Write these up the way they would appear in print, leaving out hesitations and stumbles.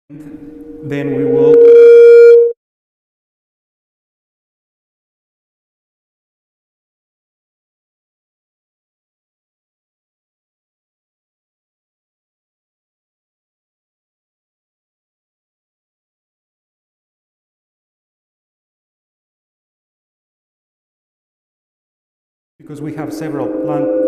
Then we will because we have several plant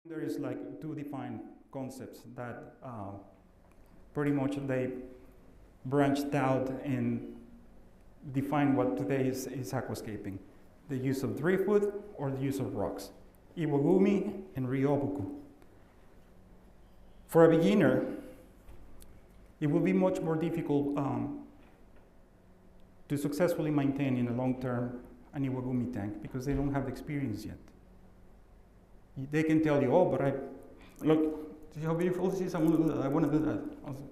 There is like two defined concepts that pretty much they branched out and define what today is aquascaping. The use of driftwood or the use of rocks. Iwagumi and ryoboku. For a beginner, it will be much more difficult to successfully maintain in the long term an Iwagumi tank because they don't have the experience yet. They can tell you, oh, but look, see how beautiful this is? I want to do that. I want to do that.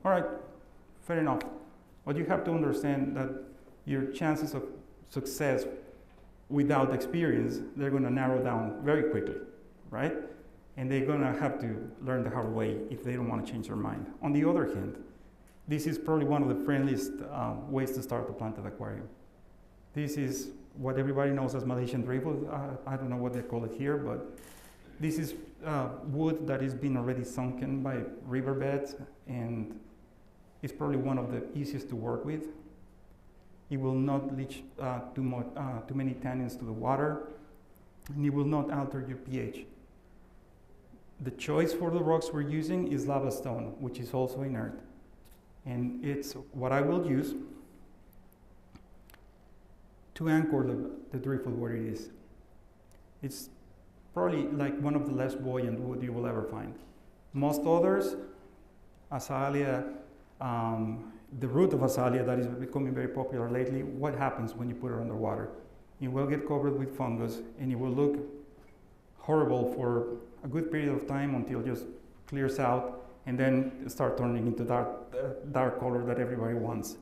All right, fair enough. But you have to understand that your chances of success without experience, they're going to narrow down very quickly, right? And they're going to have to learn the hard way if they don't want to change their mind. On the other hand, this is probably one of the friendliest ways to start a planted aquarium. This is what everybody knows as Malaysian driftwood. I don't know what they call it here, but this is wood that has been already sunken by riverbeds, and it's probably one of the easiest to work with. It will not leach too many tannins to the water, and it will not alter your pH. The choice for the rocks we're using is lava stone, which is also inert. And it's what I will use to anchor the driftwood where it is. It's probably like one of the less buoyant wood you will ever find. Most others, azalea, the root of azalea that is becoming very popular lately, what happens when you put it underwater? It will get covered with fungus and it will look horrible for a good period of time until it just clears out and then start turning into dark color that everybody wants.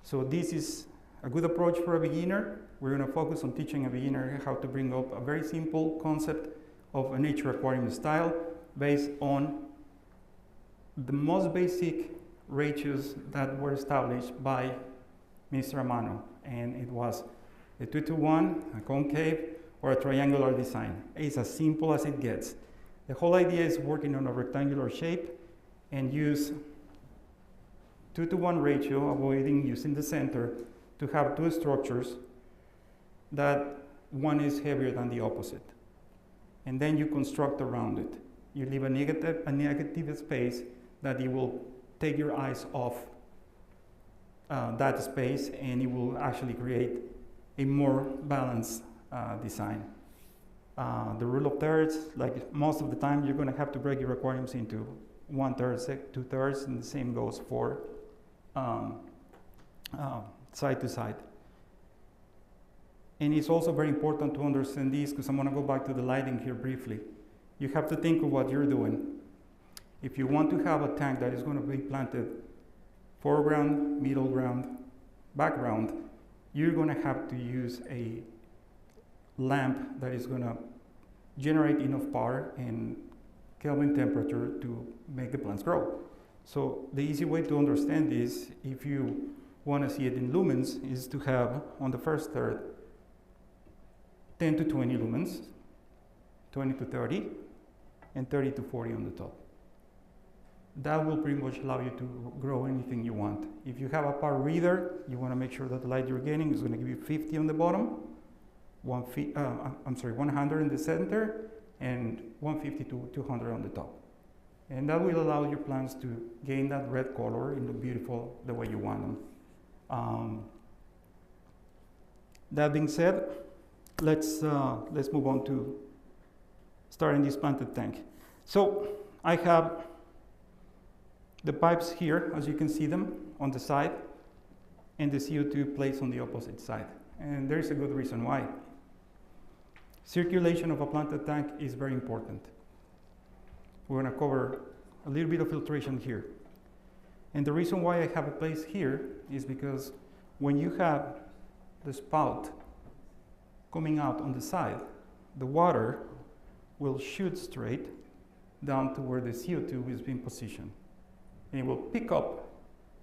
So this is a good approach for a beginner. We're going to focus on teaching a beginner how to bring up a very simple concept of a nature aquarium style based on the most basic ratios that were established by Mr. Amano. And it was a 2-to-1, a concave, or a triangular design. It's as simple as it gets. The whole idea is working on a rectangular shape and use 2-to-1 ratio, avoiding using the center, to have two structures that one is heavier than the opposite. And then you construct around it. You leave a negative space that it will take your eyes off that space, and it will actually create a more balanced design. The rule of thirds, like most of the time, you're going to have to break your aquariums into 1/3, 2/3, and the same goes for side to side. And it's also very important to understand this, because I'm going to go back to the lighting here briefly. You have to think of what you're doing. If you want to have a tank that is going to be planted foreground, middle ground, background, you're going to have to use a lamp that is going to generate enough power and Kelvin temperature to make the plants grow. So the easy way to understand this, if you want to see it in lumens, is to have on the first third 10 to 20 lumens, 20 to 30, and 30 to 40 on the top. That will pretty much allow you to grow anything you want. If you have a power reader, you want to make sure that the light you're getting is going to give you 50 on the bottom, 100 in the center, and 150 to 200 on the top. And that will allow your plants to gain that red color and look beautiful the way you want them. That being said, let's move on to starting this planted tank. So I have the pipes here, as you can see them, on the side, and the CO2 placed on the opposite side. And there's a good reason why. Circulation of a planted tank is very important. We're going to cover a little bit of filtration here. And the reason why I have a place here is because when you have the spout coming out on the side, the water will shoot straight down to where the CO2 is being positioned. And it will pick up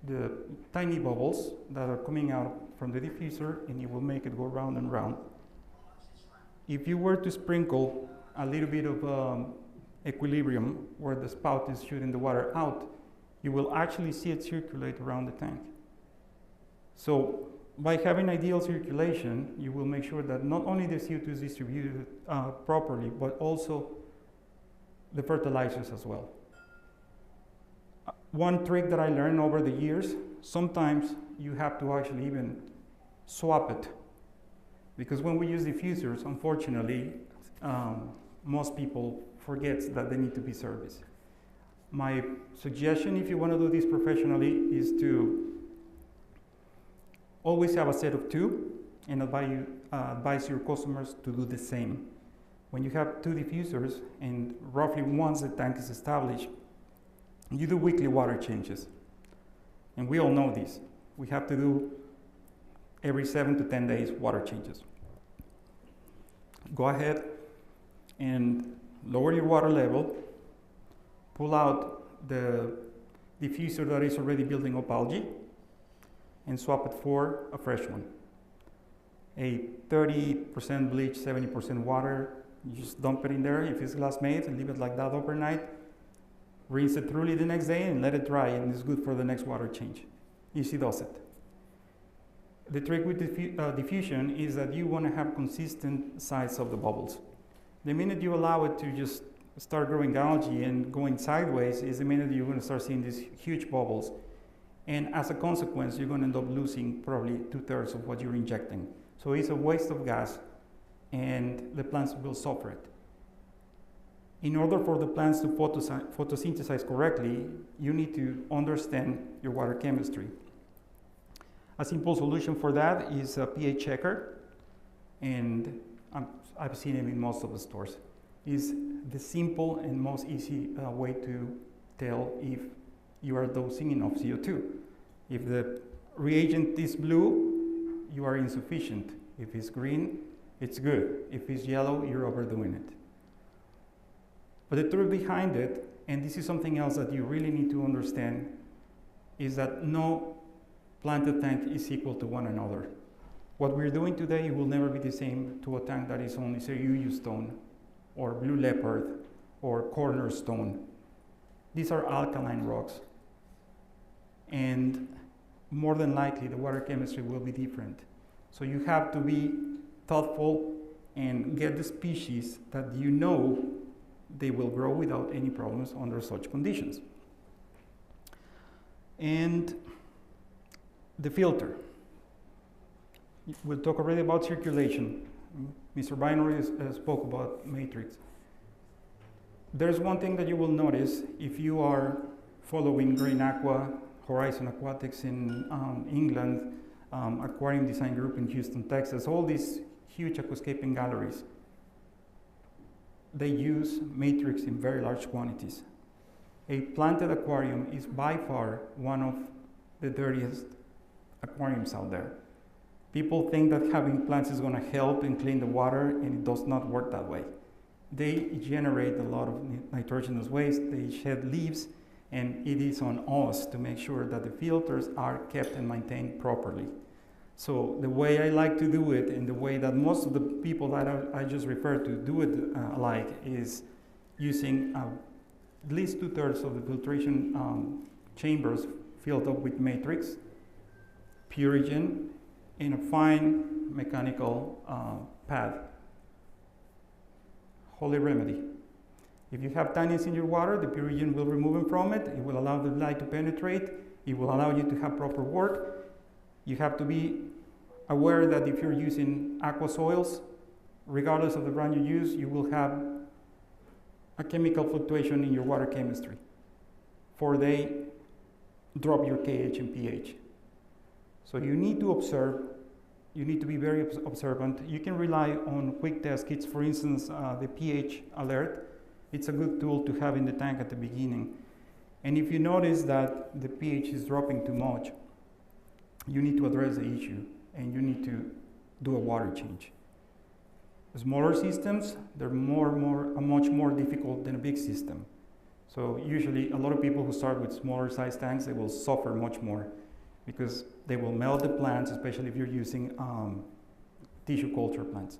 the tiny bubbles that are coming out from the diffuser, and it will make it go round and round. If you were to sprinkle a little bit of equilibrium where the spout is shooting the water out, you will actually see it circulate around the tank. So by having ideal circulation, you will make sure that not only the CO2 is distributed properly, but also the fertilizers as well. One trick that I learned over the years, sometimes you have to actually even swap it. Because when we use diffusers, unfortunately, most people forget that they need to be serviced. My suggestion, if you want to do this professionally, is to always have a set of two and advise your customers to do the same. When you have two diffusers, and roughly once the tank is established, you do weekly water changes. And we all know this. We have to do every 7 to 10 days water changes. Go ahead and lower your water level, pull out the diffuser that is already building up algae, and swap it for a fresh one. A 30% bleach, 70% water, you just dump it in there if it's glass made and leave it like that overnight. Rinse it thoroughly the next day and let it dry, and it's good for the next water change. Easy does it. The trick with diffusion is that you want to have consistent size of the bubbles. The minute you allow it to just start growing algae and going sideways is the minute you're going to start seeing these huge bubbles. And as a consequence, you're going to end up losing probably 2/3 of what you're injecting. So it's a waste of gas, and the plants will suffer it. In order for the plants to photosynthesize correctly, you need to understand your water chemistry. A simple solution for that is a pH checker, and I've seen it in most of the stores. It's the simple and most easy way to tell if you are dosing enough CO2. If the reagent is blue, you are insufficient. If it's green, it's good. If it's yellow, you're overdoing it. But the truth behind it, and this is something else that you really need to understand, is that no planted tank is equal to one another. What we're doing today will never be the same to a tank that is only, say, UU stone, or blue leopard, or cornerstone. These are alkaline rocks. And more than likely, the water chemistry will be different. So you have to be thoughtful and get the species that you know they will grow without any problems under such conditions. And the filter. We'll talk already about circulation. Mr. Binary spoke about matrix. There's one thing that you will notice if you are following Green Aqua, Horizon Aquatics in England, Aquarium Design Group in Houston, Texas, all these huge aquascaping galleries. They use matrix in very large quantities. A planted aquarium is by far one of the dirtiest aquariums out there. People think that having plants is going to help and clean the water, and it does not work that way. They generate a lot of nitrogenous waste, they shed leaves, and it is on us to make sure that the filters are kept and maintained properly. So the way I like to do it, and the way that most of the people that I just referred to do it alike, is using at least 2/3 of the filtration chambers filled up with matrix, Purigen, and a fine mechanical pad. Holy remedy. If you have tannins in your water, the Purigen will remove them from it. It will allow the light to penetrate. It will allow you to have proper work. You have to be aware that if you're using aqua soils, regardless of the brand you use, you will have a chemical fluctuation in your water chemistry, for they drop your KH and pH. So you need to observe, you need to be very observant. You can rely on quick test kits, for instance, the pH alert. It's a good tool to have in the tank at the beginning. And if you notice that the pH is dropping too much, you need to address the issue, and you need to do a water change. Smaller systems, they're much more difficult than a big system. So usually a lot of people who start with smaller size tanks, they will suffer much more because they will melt the plants, especially if you're using tissue culture plants.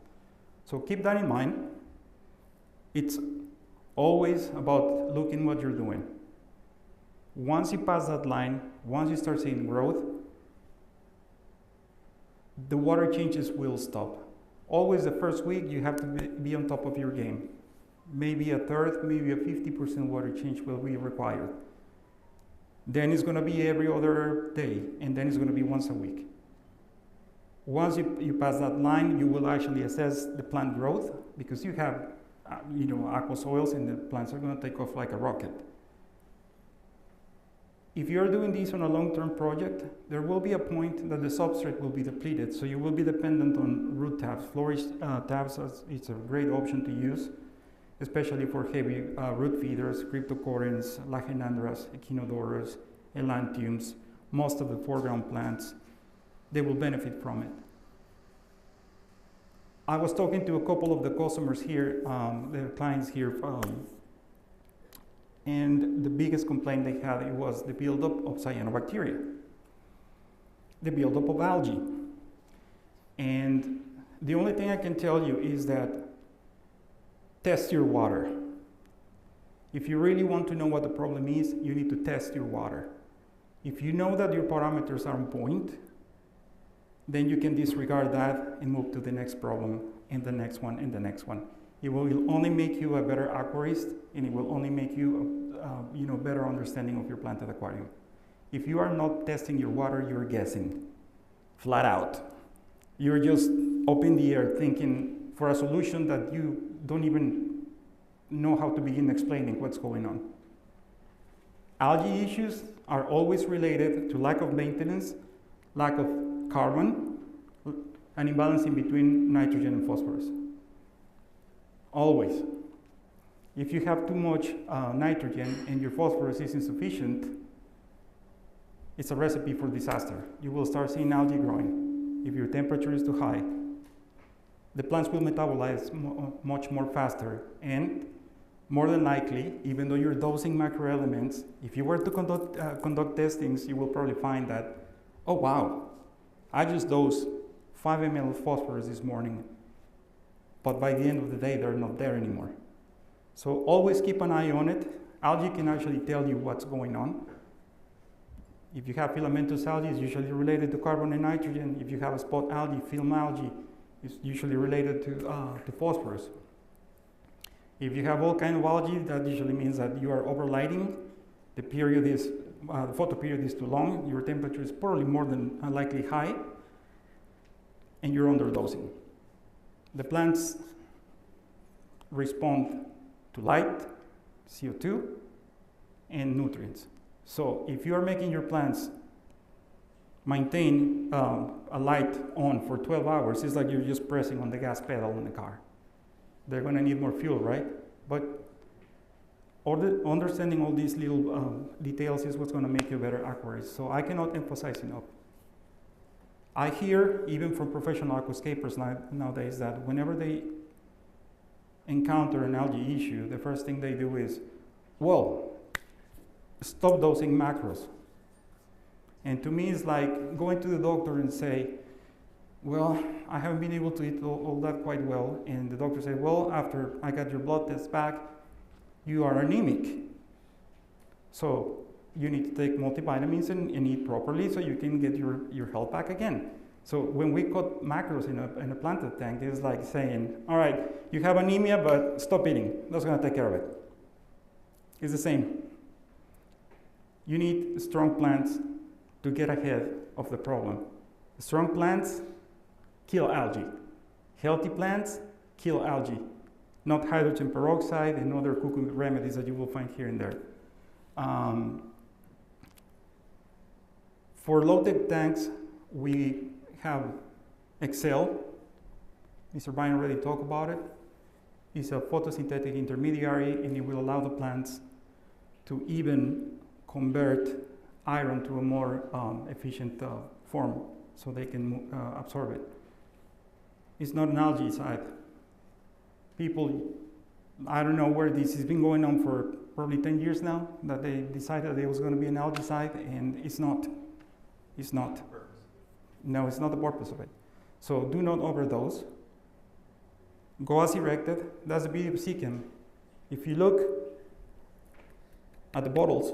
So keep that in mind. It's always about looking what you're doing. Once you pass that line, once you start seeing growth, the water changes will stop. Always the first week, you have to be on top of your game. maybe a third, maybe a 50% water change will be required. Then it's going to be every other day, and then it's going to be once a week. Once you pass that line, you will actually assess the plant growth, because you have aqua soils, and the plants are going to take off like a rocket. If you're doing this on a long-term project, there will be a point that the substrate will be depleted, so you will be dependent on root tabs. Flourish tabs, it's a great option to use, especially for heavy root feeders, cryptocorynes, lagenandras, echinodoras, elantiums, most of the foreground plants. They will benefit from it. I was talking to a couple of the customers here, the clients here, and the biggest complaint they had was the buildup of cyanobacteria, the buildup of algae. And the only thing I can tell you is that test your water. If you really want to know what the problem is, you need to test your water. If you know that your parameters are on point, then you can disregard that and move to the next problem, and the next one, and the next one. It will only make you a better aquarist, and it will only make you a better understanding of your planted aquarium. If you are not testing your water, you're guessing, flat out. You're just up in the air thinking for a solution that you don't even know how to begin explaining what's going on. Algae issues are always related to lack of maintenance, lack of carbon, an imbalance in between nitrogen and phosphorus. Always. If you have too much nitrogen and your phosphorus is insufficient, it's a recipe for disaster. You will start seeing algae growing. If your temperature is too high, the plants will metabolize much more faster, and more than likely, even though you're dosing macroelements, if you were to conduct testings, you will probably find that, oh wow, I just dosed 5 ml of phosphorus this morning, but by the end of the day, they're not there anymore. So always keep an eye on it. Algae can actually tell you what's going on. If you have filamentous algae, it's usually related to carbon and nitrogen. If you have a spot algae, film algae, it's usually related to phosphorus. If you have all kinds of algae, that usually means that you are overlighting. The period is, the photo period is too long. Your temperature is probably more than likely high, and you're underdosing. The plants respond to light, CO2, and nutrients. So if you are making your plants maintain a light on for 12 hours, it's like you're just pressing on the gas pedal in the car. They're going to need more fuel, right? But understanding all these little details is what's going to make you a better aquarist. So I cannot emphasize enough. I hear, even from professional aquascapers nowadays, that whenever they encounter an algae issue, the first thing they do is, well, stop dosing macros. And to me, it's like going to the doctor and say, well, I haven't been able to eat all that quite well. And the doctor said, well, after I got your blood test back, you are anemic. So you need to take multivitamins and eat properly so you can get your health back again. So when we cut macros in a planted tank, it's like saying, all right, you have anemia, but stop eating. That's going to take care of it. It's the same. You need strong plants to get ahead of the problem. Strong plants kill algae. Healthy plants kill algae, not hydrogen peroxide and other cuckoo remedies that you will find here and there. For low-tech tanks, we have Excel. Mr. Bryan already talked about it. It's a photosynthetic intermediary, and it will allow the plants to even convert iron to a more efficient form so they can absorb it. It's not an algaecide. People, I don't know where this has been going on for probably 10 years now, that they decided that it was going to be an algaecide, and it's not. It's not. No, it's not the purpose of it. So do not overdose. Go as directed. That's the beauty of Seachem. If you look at the bottles,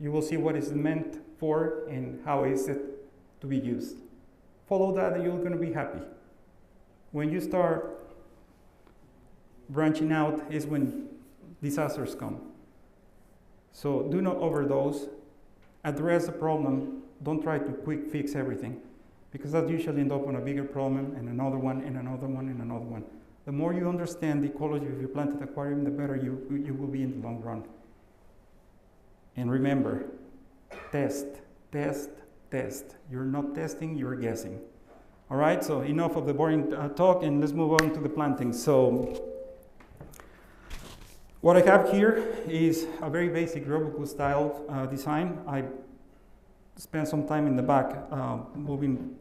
you will see what it's meant for and how is it to be used. Follow that and you're going to be happy. When you start branching out is when disasters come. So do not overdose. Address the problem. Don't try to quick fix everything, because that usually ends up on a bigger problem and another one and another one and another one. The more you understand the ecology of your planted aquarium, the better you will be in the long run. And remember, test, test, test. You're not testing, you're guessing. All right, so enough of the boring talk, and let's move on to the planting. So what I have here is a very basic Roboco style design. I spent some time in the back moving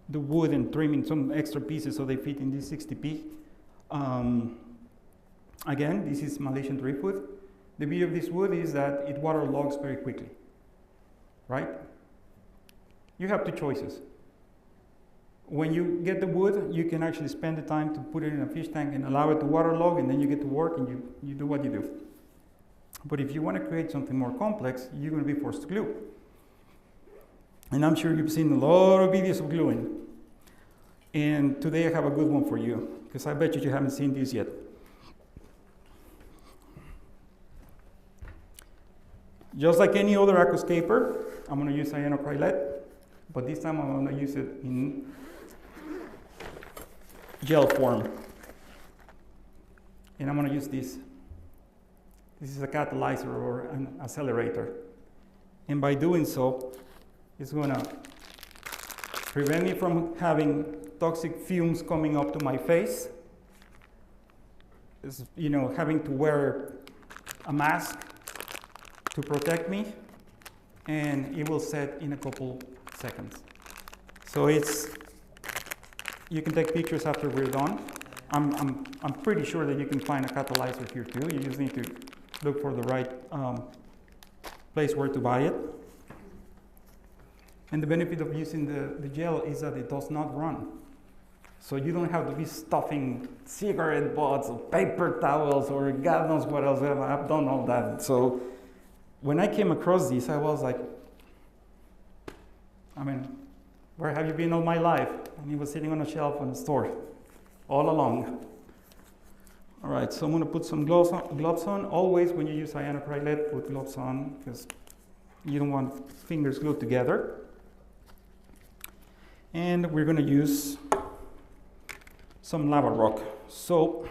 the wood and trimming some extra pieces so they fit in this 60p. Again, this is Malaysian driftwood. The beauty of this wood is that it waterlogs very quickly, right? You have two choices. When you get the wood, you can actually spend the time to put it in a fish tank and allow it to waterlog, and then you get to work and you do what you do. But if you want to create something more complex, you're going to be forced to glue. And I'm sure you've seen a lot of videos of gluing. And today I have a good one for you, because I bet you haven't seen this yet. Just like any other aquascaper, I'm going to use cyanocrylate, but this time I'm going to use it in gel form. And I'm going to use this. This is a catalyzer or an accelerator. And by doing so, it's going to prevent me from having toxic fumes coming up to my face. It's, having to wear a mask to protect me, and it will set in a couple seconds. So you can take pictures after we're done. I'm pretty sure that you can find a catalyzer here too. You just need to look for the right place where to buy it. And the benefit of using the gel is that it does not run. So you don't have to be stuffing cigarette butts or paper towels or God knows what else. I've done all that. So when I came across this, I was like, where have you been all my life? And it was sitting on a shelf in the store all along. All right, so I'm going to put some gloves on. Always when you use cyanocrylate, put gloves on, because you don't want fingers glued together. And we're going to use some lava rock. So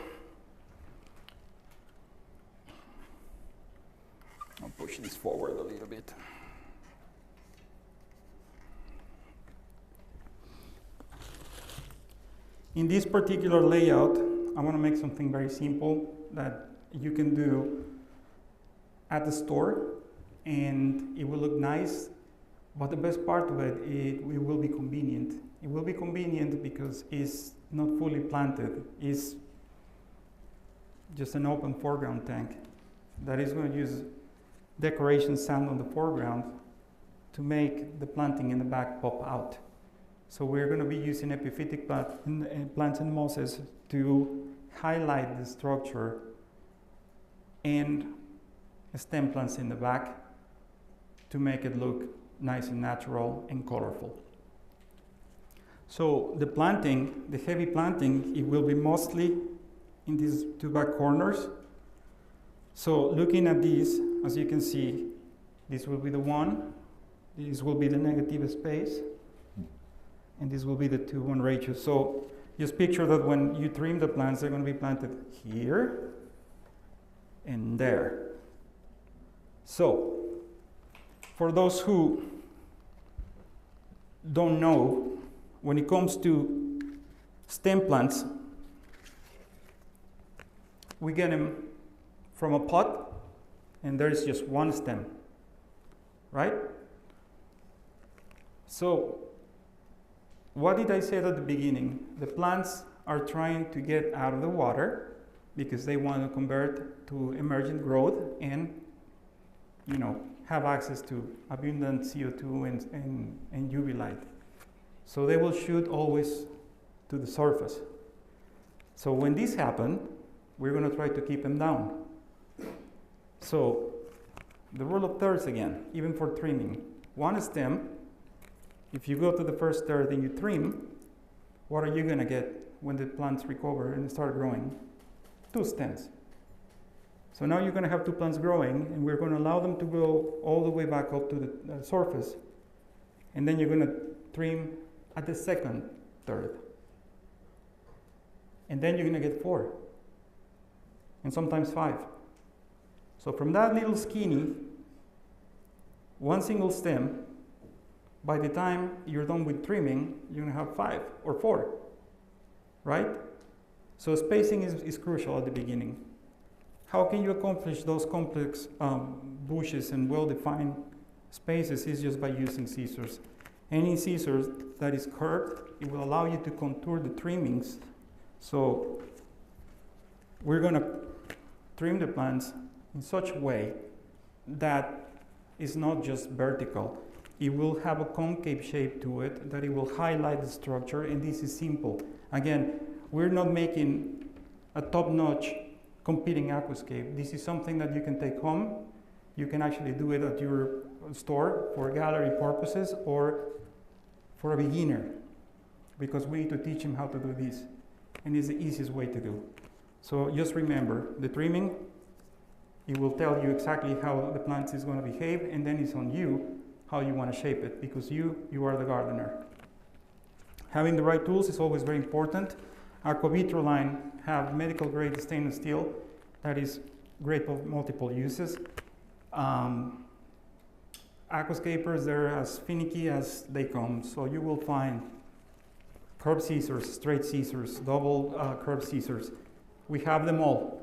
I'll push this forward a little bit. In this particular layout, I want to make something very simple that you can do at the store, and it will look nice. But the best part of it, it will be convenient. It will be convenient because it's not fully planted. It's just an open foreground tank that is going to use decoration sand on the foreground to make the planting in the back pop out. So we're going to be using epiphytic plants and mosses to highlight the structure, and stem plants in the back to make it look nice and natural and colorful. So the planting, the heavy planting, it will be mostly in these two back corners. So looking at these, as you can see, this will be the 1, this will be the negative space, and this will be the 2:1 ratio. So just picture that when you trim the plants, they're going to be planted here and there. So for those who don't know, when it comes to stem plants, we get them from a pot, and there's just one stem, right? So what did I say at the beginning? The plants are trying to get out of the water because they want to convert to emergent growth and, have access to abundant CO2 and UV light. So they will shoot always to the surface. So when this happens, we're going to try to keep them down. So the rule of thirds again, even for trimming. One stem, if you go to the first third and you trim, what are you going to get? when the plants recover and start growing. 2 stems. So now you're going to have 2 plants growing, and we're going to allow them to grow all the way back up to the surface. And then you're going to trim at the second third. And then you're going to get 4. And sometimes 5. So from that little skinny, 1 single stem, by the time you're done with trimming, you're going to have 5 or 4, right? So spacing is crucial at the beginning. How can you accomplish those complex bushes and well-defined spaces? Is just by using scissors. Any scissors that is curved, it will allow you to contour the trimmings. So we're going to trim the plants in such a way that it's not just vertical. It will have a concave shape to it, that it will highlight the structure, and this is simple. Again, we're not making a top-notch competing aquascape. This is something that you can take home. You can actually do it at your store for gallery purposes or for a beginner, because we need to teach him how to do this, and it's the easiest way to do. So just remember, the trimming, it will tell you exactly how the plant is going to behave, and then it's on you how you want to shape it, because you are the gardener. Having the right tools is always very important. Our Aquavitro line have medical grade stainless steel that is great for multiple uses. Aquascapers, they're as finicky as they come, so you will find curved scissors, straight scissors, double curved scissors. We have them all.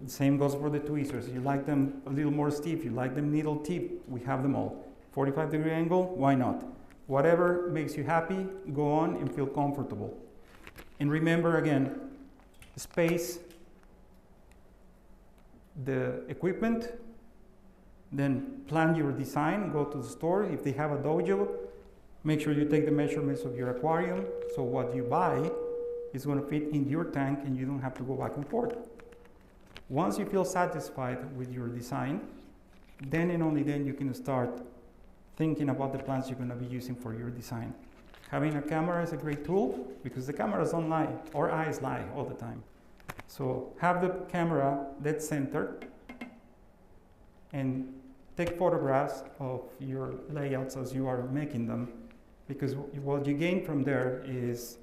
The same goes for the tweezers. You like them a little more stiff, you like them needle tip, we have them all. 45-degree angle, why not? Whatever makes you happy, go on and feel comfortable. And remember again, space the equipment, then plan your design, go to the store. If they have a dojo, make sure you take the measurements of your aquarium, so what you buy is going to fit in your tank and you don't have to go back and forth. Once you feel satisfied with your design, then and only then you can start thinking about the plants you're going to be using for your design. Having a camera is a great tool, because the cameras don't lie, our eyes lie all the time. So have the camera dead center and take photographs of your layouts as you are making them, because what you gain from there is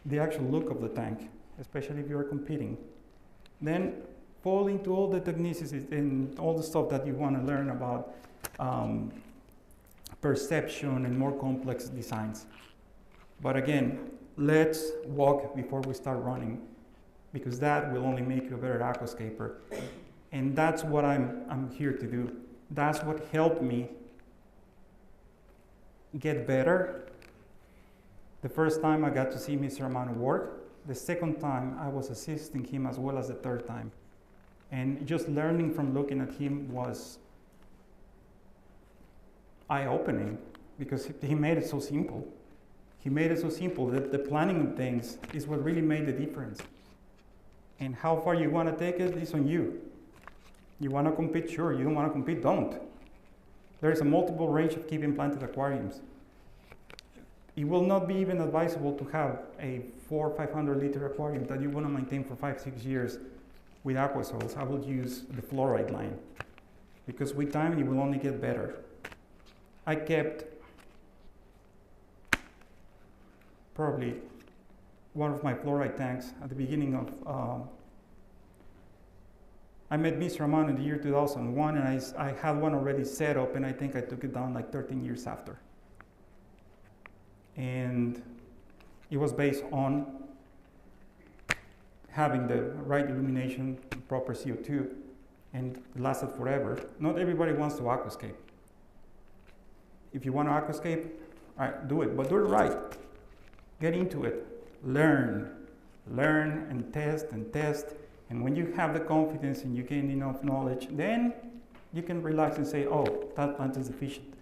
the actual look of the tank, especially if you are competing. Then fall into all the techniques and all the stuff that you want to learn about perception and more complex designs. But again, let's walk before we start running, because that will only make you a better aquascaper. And that's what I'm here to do. That's what helped me get better. The first time I got to see Mr. Amano work. The second time I was assisting him, as well as the third time. And just learning from looking at him was eye-opening, because he made it so simple. He made it so simple that the planning of things is what really made the difference. And how far you want to take it is on you. You want to compete, sure. You don't want to compete, don't. There is a multiple range of keeping planted aquariums. It will not be even advisable to have a 400 or 500 liter aquarium that you want to maintain for 5-6 years with aquasols. I will use the fluoride line, because with time it will only get better. I kept probably one of my fluoride tanks at the beginning of, I met Mr. Amano in the year 2001, and I had one already set up, and I think I took it down like 13 years after. And it was based on having the right illumination, proper CO2, and it lasted forever. Not everybody wants to aquascape. If you want to aquascape, all right, do it, but do it right. Get into it. Learn and test and test. And when you have the confidence and you gain enough knowledge, then you can relax and say, oh, that plant is efficient.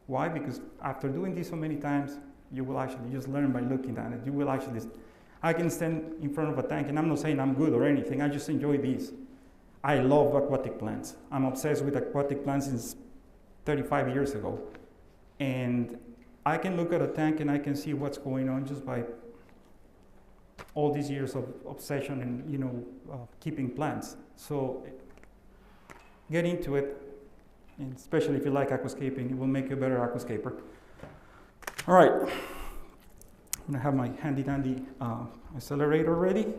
Why? Because after doing this so many times, you will actually just learn by looking at it. You will actually, I can stand in front of a tank, and I'm not saying I'm good or anything, I just enjoy these. I love aquatic plants. I'm obsessed with aquatic plants since 35 years ago. And I can look at a tank and I can see what's going on just by all these years of obsession and, you know, keeping plants. So get into it, and especially if you like aquascaping, it will make you a better aquascaper. All right, I'm gonna have my handy dandy accelerator ready.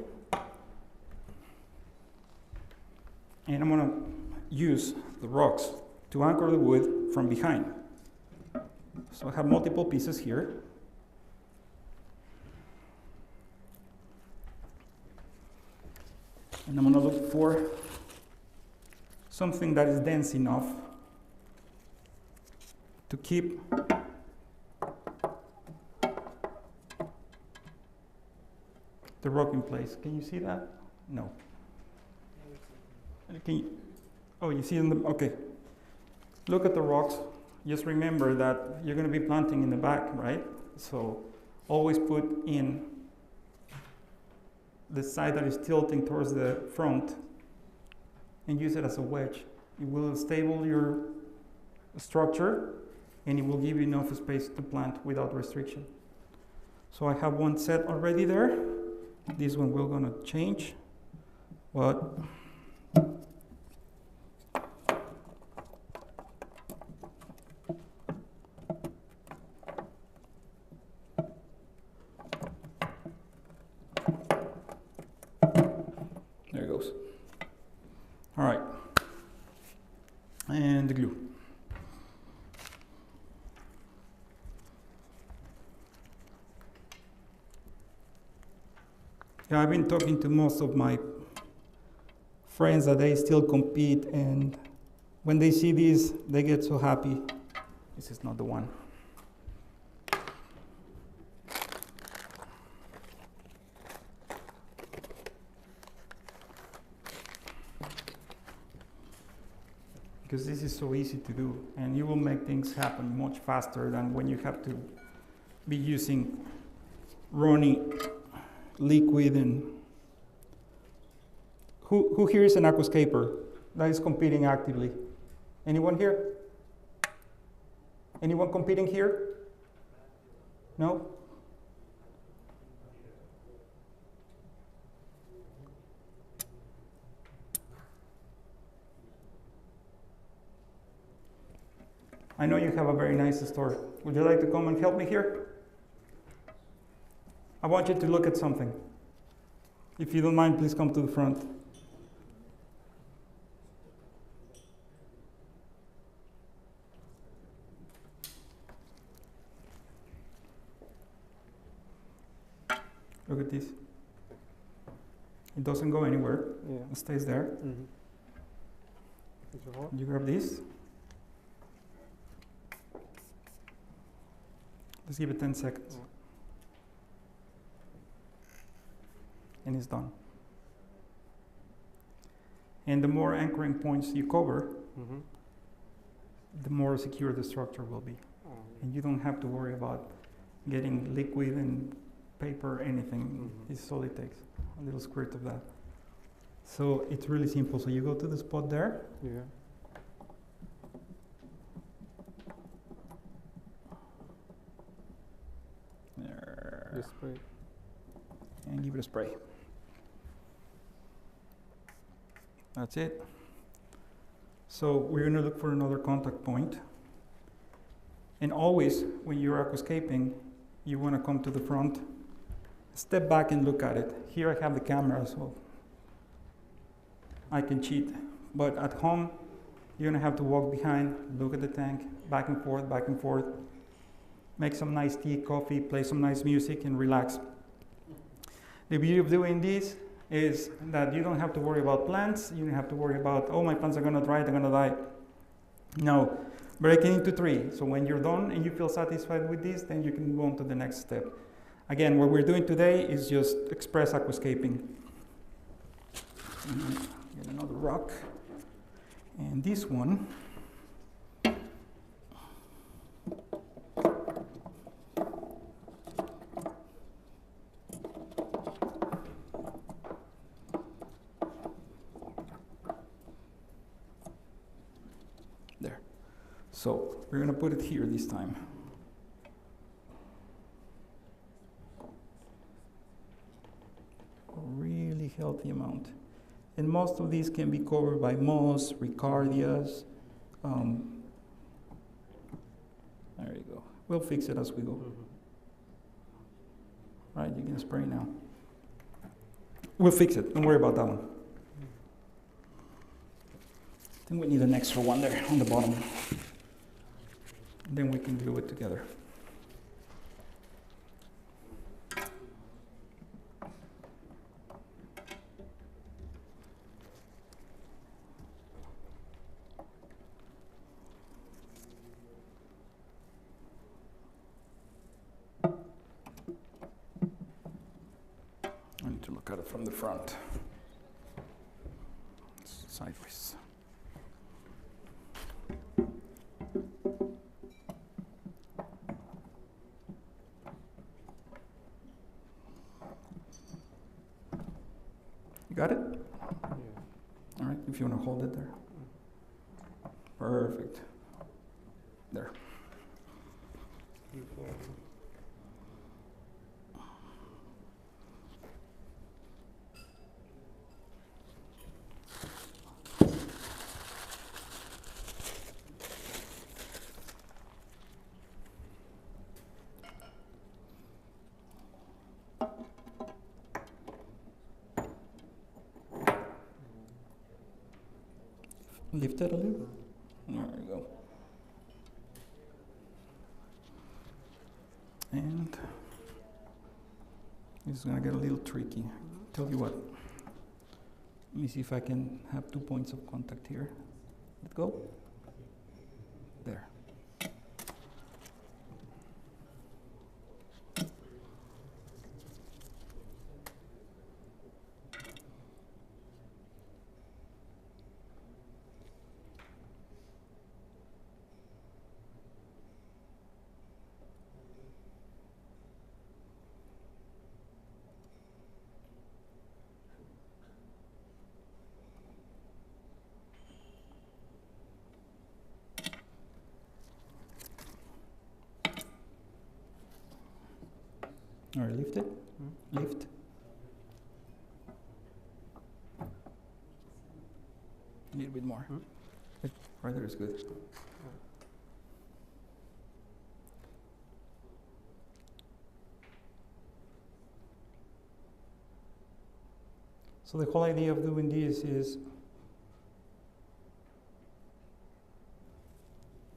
And I'm gonna use the rocks to anchor the wood from behind. So I have multiple pieces here. And I'm gonna look for something that is dense enough to keep the rock in place. Can you see that? No. Can you, oh, you see in the, okay. Look at the rocks. Just remember that you're going to be planting in the back, right? So always put in the side that is tilting towards the front and use it as a wedge. It will stable your structure and it will give you enough space to plant without restriction. So I have one set already there. This one we're going to change, but there it goes. All right, and the glue. Yeah, I've been talking to most of my friends that they still compete, and when they see this, they get so happy. This is not the one. Because this is so easy to do, and you will make things happen much faster than when you have to be using running liquid. And who here is an aquascaper that is competing actively? Anyone here? Anyone competing here? No? I know you have a very nice store. Would you like to come and help me here? I want you to look at something. If you don't mind, please come to the front. Look at this. It doesn't go anywhere. Yeah. It stays there. Mm-hmm. You grab this. Let's give it 10 seconds. Yeah. And it's done. And the more anchoring points you cover, mm-hmm, the more secure the structure will be. Oh, yeah. And you don't have to worry about getting liquid and paper, anything. Mm-hmm. This is all it takes, a little squirt of that. So it's really simple. So you go to the spot there. Yeah. There. Just spray. And give it a spray. That's it. So we're going to look for another contact point. And always, when you're aquascaping, you want to come to the front, step back and look at it. Here I have the camera, so I can cheat. But at home, you're going to have to walk behind, look at the tank, back and forth, make some nice tea, coffee, play some nice music, and relax. The beauty of doing this is that you don't have to worry about plants. You don't have to worry about, oh, my plants are going to dry, they're going to die. No, break it into 3. So when you're done and you feel satisfied with this, then you can move on to the next step. Again, what we're doing today is just express aquascaping. Get another rock. And this one, there. So we're going to put it here this time. healthy amount. And most of these can be covered by moss, ricardias. There you go. We'll fix it as we go. All right, you can spray now. We'll fix it. Don't worry about that one. I think we need an extra one there on the bottom. Then we can glue it together. I need to look at it from the front. It's sideways. You got it? Yeah. All right, if you want to hold it there. Perfect. There. Lift it a little. There we go. And it's gonna get a little tricky. Tell you what. Let me see if I can have 2 points of contact here. Let go. There. All right, lift it. Lift. A little bit more. Right there is good. So the whole idea of doing this is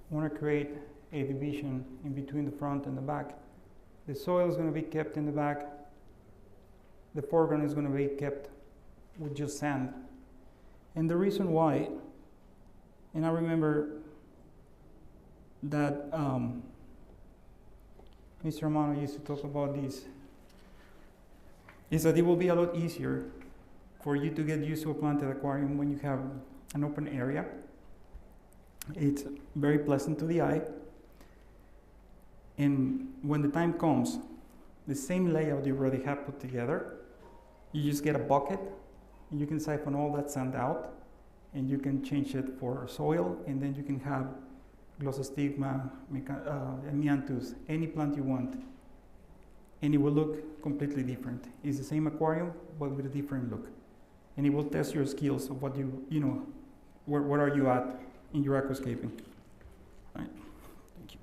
I want to create a division in between the front and the back. The soil is going to be kept in the back. The foreground is going to be kept with just sand. And the reason why, and I remember that Mr. Amano used to talk about this, is that it will be a lot easier for you to get used to a planted aquarium when you have an open area. It's very pleasant to the eye. And when the time comes, the same layout you already have put together, you just get a bucket and you can siphon all that sand out and you can change it for soil, and then you can have Glossostigma, Amianthus, any plant you want, and it will look completely different. It's the same aquarium, but with a different look. And it will test your skills of what where are you at in your aquascaping. Right. Thank you.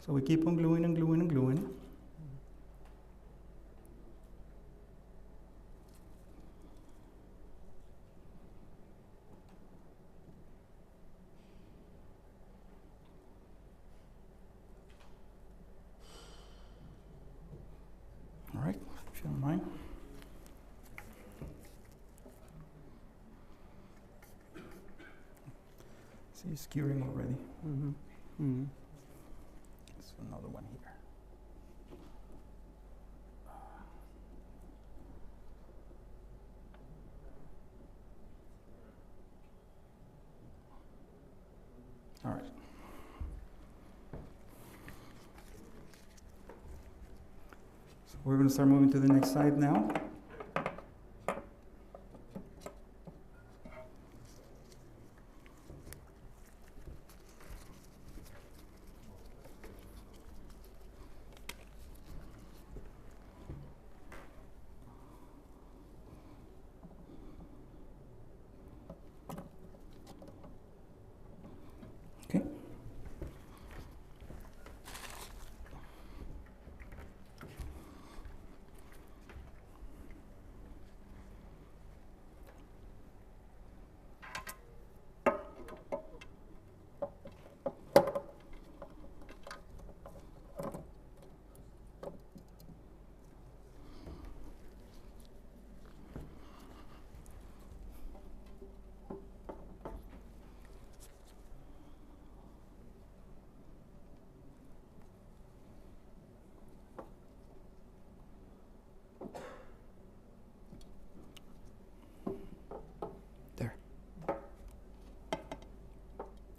So we keep on gluing and gluing and gluing. All right, if you don't mind. See, it's curing already. There's another one here. All right. So we're going to start moving to the next side now.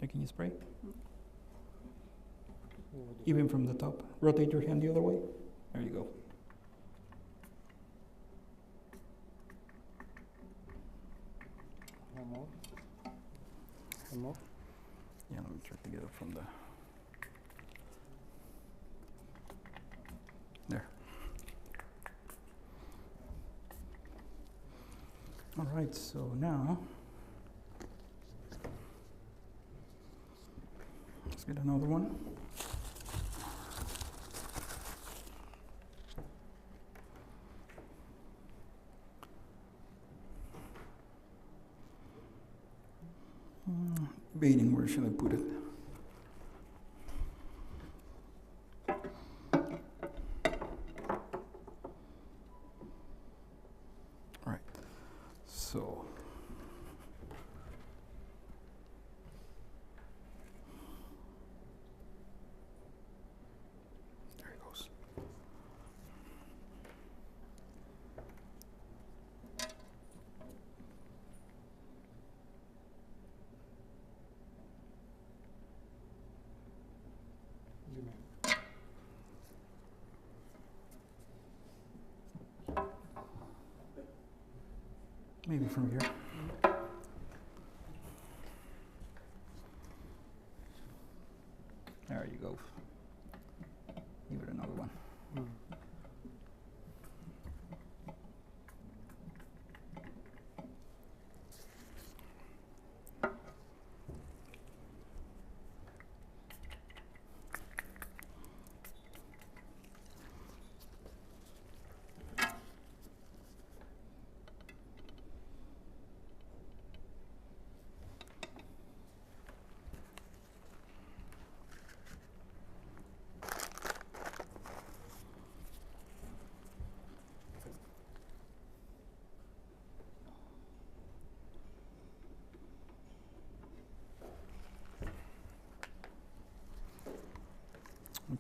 Can you spray? Even from the top. Rotate your hand the other way. There you go. More. More. Yeah, let me try to get it from the... There. All right, so now let's get another one. Baiting, where should I put it? All right, so there it goes. Maybe from here. There you go. Give it another one.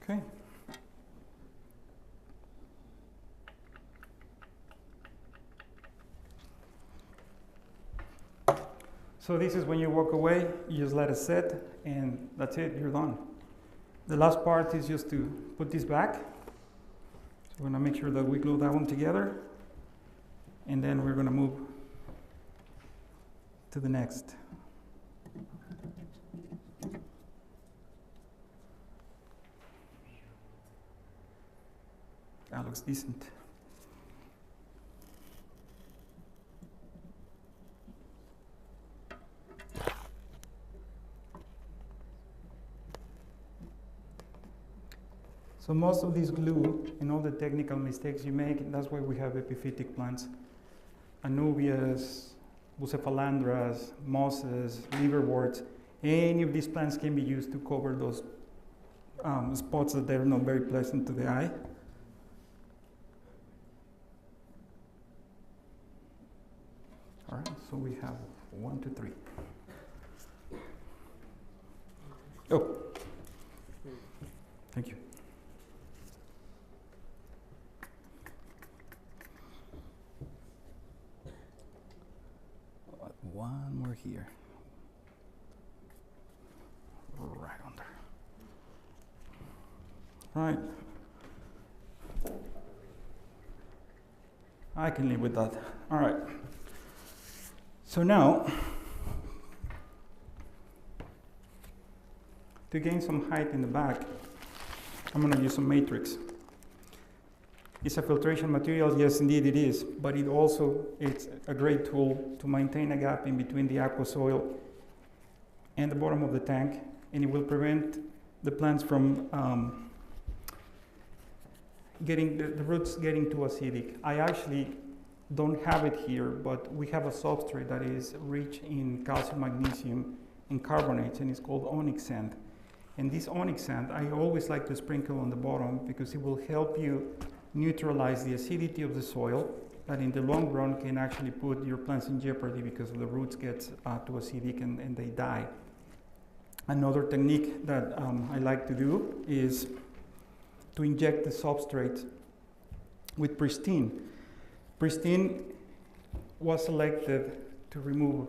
Okay. So this is when you walk away, you just let it sit, and that's it, you're done. The last part is just to put this back. So we're gonna make sure that we glue that one together, and then we're gonna move to the next. That looks decent. So most of this glue and all the technical mistakes you make, that's why we have epiphytic plants. Anubias, bucephalandras, mosses, liverworts, any of these plants can be used to cover those spots that they're not very pleasant to the eye. All right, so we have 1, 2, 3. Oh, thank you. One more here. Right under. All right. I can live with that. All right. So now, to gain some height in the back, I'm going to use some matrix. It's a filtration material, yes indeed it is, but it's a great tool to maintain a gap in between the aqua soil and the bottom of the tank, and it will prevent the plants from getting the roots getting too acidic. I actually don't have it here, but we have a substrate that is rich in calcium, magnesium, and carbonates, and it's called onyx sand. And this onyx sand, I always like to sprinkle on the bottom because it will help you neutralize the acidity of the soil that in the long run can actually put your plants in jeopardy because the roots get too acidic and they die. Another technique that I like to do is to inject the substrate with Pristine. Pristine was selected to remove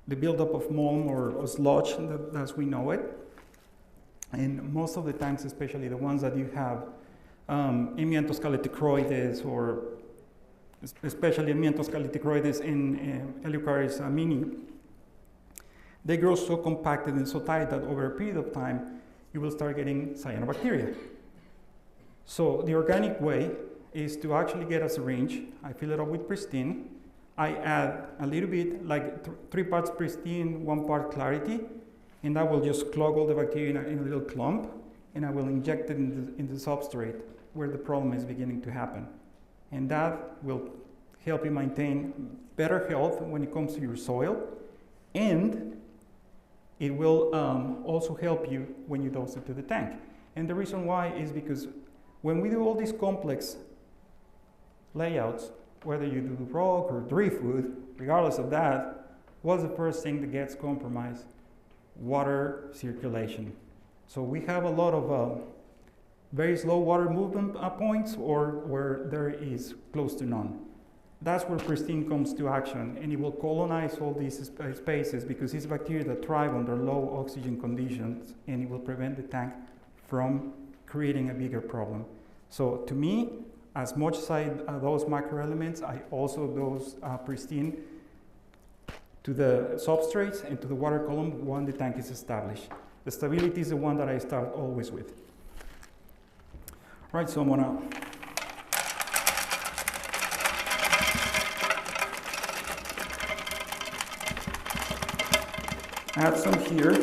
the buildup of mold or sludge as we know it. And most of the tanks, especially the ones that you have Amianthus calliticroides, or especially Amianthus calliticroides in Eleucharis mini, they grow so compacted and so tight that over a period of time, you will start getting cyanobacteria. So the organic way is to actually get a syringe. I fill it up with pristine. I add a little bit, like 3 parts pristine, 1 part clarity, and that will just clog all the bacteria in a little clump, and I will inject it in the substrate where the problem is beginning to happen. And that will help you maintain better health when it comes to your soil, and it will also help you when you dose it to the tank. And the reason why is because when we do all these complex layouts, whether you do rock or driftwood, regardless of that, what's the first thing that gets compromised? Water circulation. So we have a lot of very slow water movement points, or where there is close to none. That's where pristine comes to action, and it will colonize all these spaces because it's bacteria that thrive under low oxygen conditions, and it will prevent the tank from creating a bigger problem. So to me, as much as I dose microelements, I also dose pristine to the substrates and to the water column when the tank is established. The stability is the one that I start always with. Right, so I'm gonna add some here.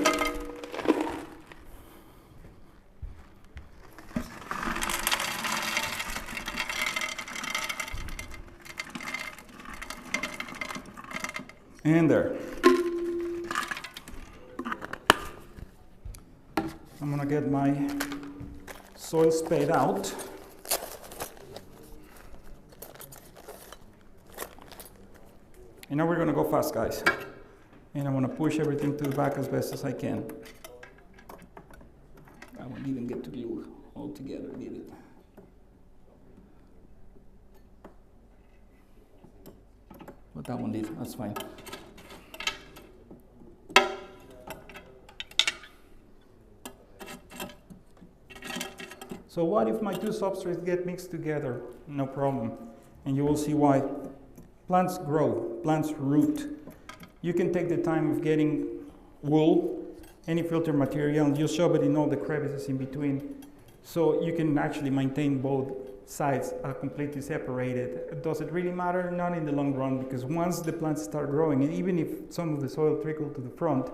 And there. I'm gonna get my soil spade out. And now we're gonna go fast, guys. And I'm gonna push everything to the back as best as I can. I won't even get to glue all together, did it? But that one did, that's fine. So what if my two substrates get mixed together? No problem. And you will see why. Plants grow, plants root. You can take the time of getting wool, any filter material, and just shove it in all the crevices in between. So you can actually maintain both sides completely separated. Does it really matter? Not in the long run, because once the plants start growing, and even if some of the soil trickles to the front,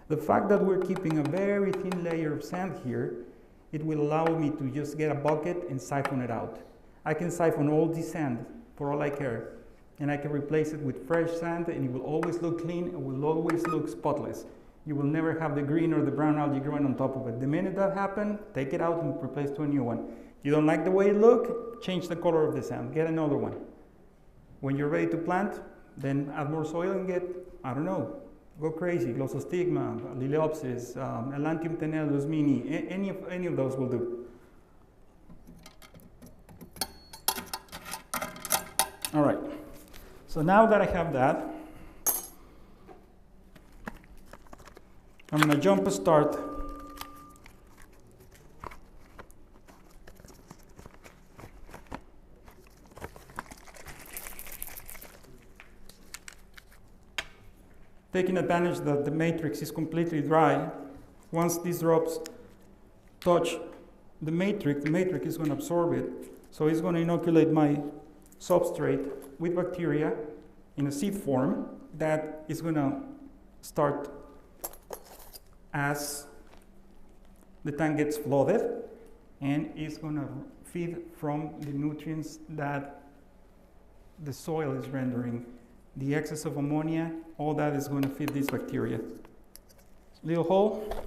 the fact that we're keeping a very thin layer of sand here, it will allow me to just get a bucket and siphon it out. I can siphon all this sand for all I care, and I can replace it with fresh sand, and it will always look clean, it will always look spotless. You will never have the green or the brown algae growing on top of it. The minute that happens, take it out and replace to a new one. You don't like the way it looks, change the color of the sand, get another one. When you're ready to plant, then add more soil and get, I don't know, go crazy, Glossostigma, Liliopsis, Elantium tenellus mini, any of those will do. All right, so now that I have that, I'm gonna jump a start taking advantage that the matrix is completely dry. Once these drops touch the matrix is going to absorb it. So it's going to inoculate my substrate with bacteria in a seed form that is going to start as the tank gets flooded, and it's going to feed from the nutrients that the soil is rendering. The excess of ammonia, all that is going to feed these bacteria. Little hole.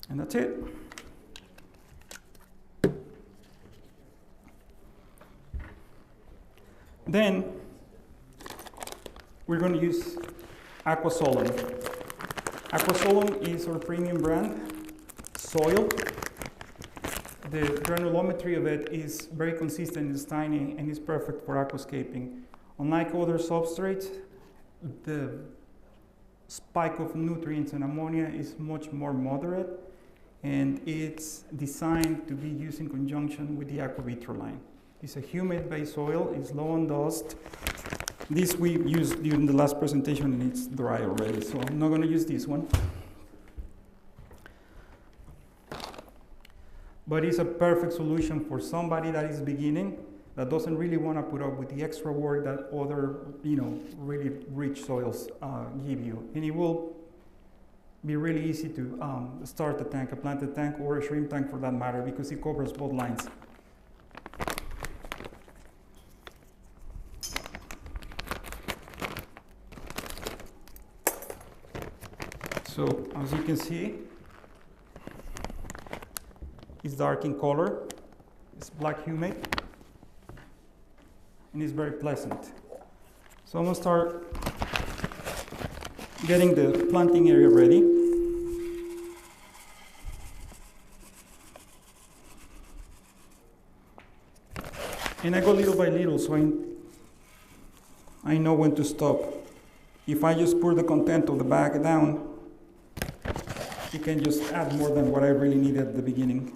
And that's it. Then we're going to use Aquasolent. Aquasolum is our premium brand soil. The granulometry of it is very consistent, it's tiny, and it's perfect for aquascaping. Unlike other substrates, the spike of nutrients and ammonia is much more moderate, and it's designed to be used in conjunction with the Aquavitro line. It's a humid-based soil, it's low on dust. This we used during the last presentation and it's dry already, so I'm not going to use this one. But it's a perfect solution for somebody that is beginning, that doesn't really want to put up with the extra work that other, really rich soils give you. And it will be really easy to start a tank, a planted tank, or a shrimp tank for that matter, because it covers both lines. So, as you can see, it's dark in color, it's black humid, and it's very pleasant. So I'm going to start getting the planting area ready. And I go little by little, so I know when to stop. If I just pour the content of the bag down, you can just add more than what I really needed at the beginning.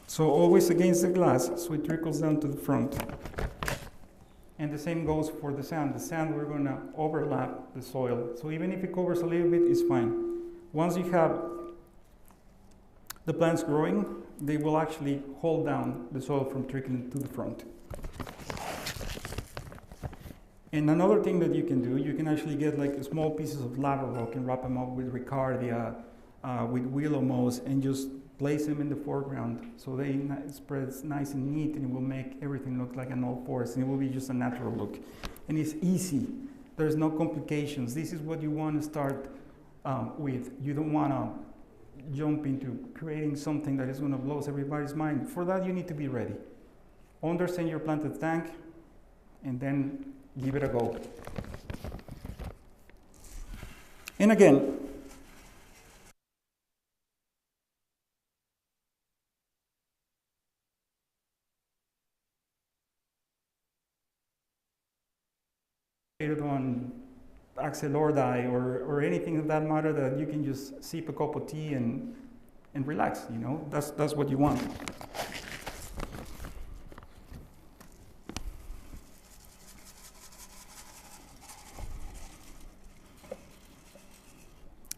So always against the glass, so it trickles down to the front. And the same goes for the sand. The sand, we're going to overlap the soil. So even if it covers a little bit, it's fine. Once you have the plants growing, they will actually hold down the soil from trickling to the front. And another thing that you can do, you can actually get like small pieces of lava rock and wrap them up with Ricardia, with willow moss, and just place them in the foreground so they spread nice and neat, and it will make everything look like an old forest, and it will be just a natural look. And it's easy. There's no complications. This is what you want to start with. You don't want to jump into creating something that is going to blow everybody's mind. For that, you need to be ready. Understand your planted tank, and then give it a go. And again, on Axelordi or anything of that matter that you can just sip a cup of tea and relax, that's what you want.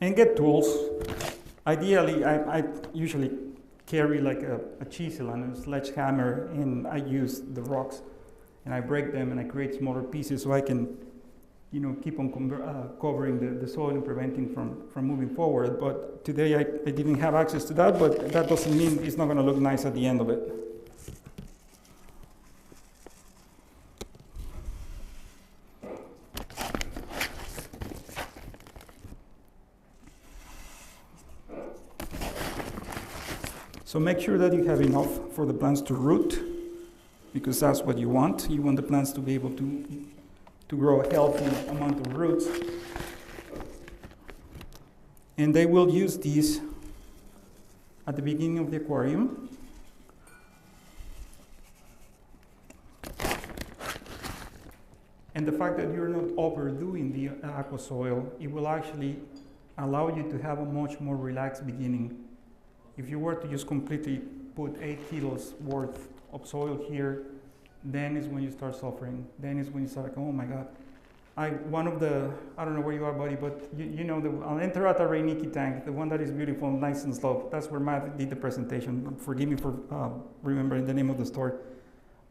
And get tools. Ideally, I usually carry like a chisel and a sledgehammer, and I use the rocks and I break them and I create smaller pieces so I can keep on covering the soil and preventing from moving forward. But today I didn't have access to that, but that doesn't mean it's not going to look nice at the end of it. So make sure that you have enough for the plants to root, because that's what you want. You want the plants to be able to grow a healthy amount of roots. And they will use these at the beginning of the aquarium. And the fact that you're not overdoing the aqua soil, it will actually allow you to have a much more relaxed beginning. If you were to just completely put 8 kilos worth of soil here, then is when you start suffering. Then is when you start like, oh my God. I don't know where you are, buddy, but the Enterata Reiniki tank, the one that is beautiful, nice and slow. That's where Matt did the presentation. Forgive me for remembering the name of the store.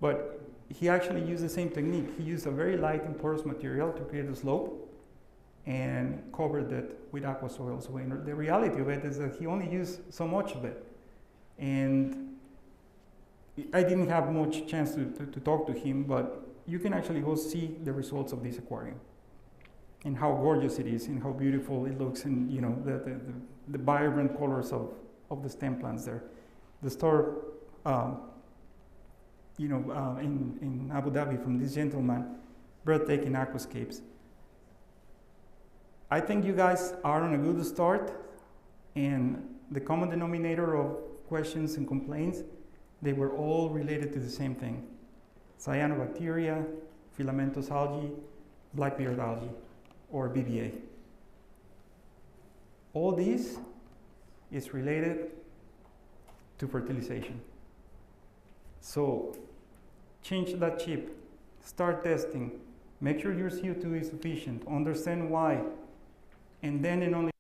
But he actually used the same technique. He used a very light and porous material to create a slope and covered it with aqua soil. So the reality of it is that he only used so much of it. And I didn't have much chance to talk to him, but you can actually go see the results of this aquarium and how gorgeous it is and how beautiful it looks, and the vibrant colors of the stem plants there. The store in Abu Dhabi from this gentleman, breathtaking aquascapes. I think you guys are on a good start, and the common denominator of questions and complaints, they were all related to the same thing: cyanobacteria, filamentous algae, blackbeard algae, or BBA. All this is related to fertilization. So change that chip, start testing, make sure your CO2 is sufficient, understand why, and then and only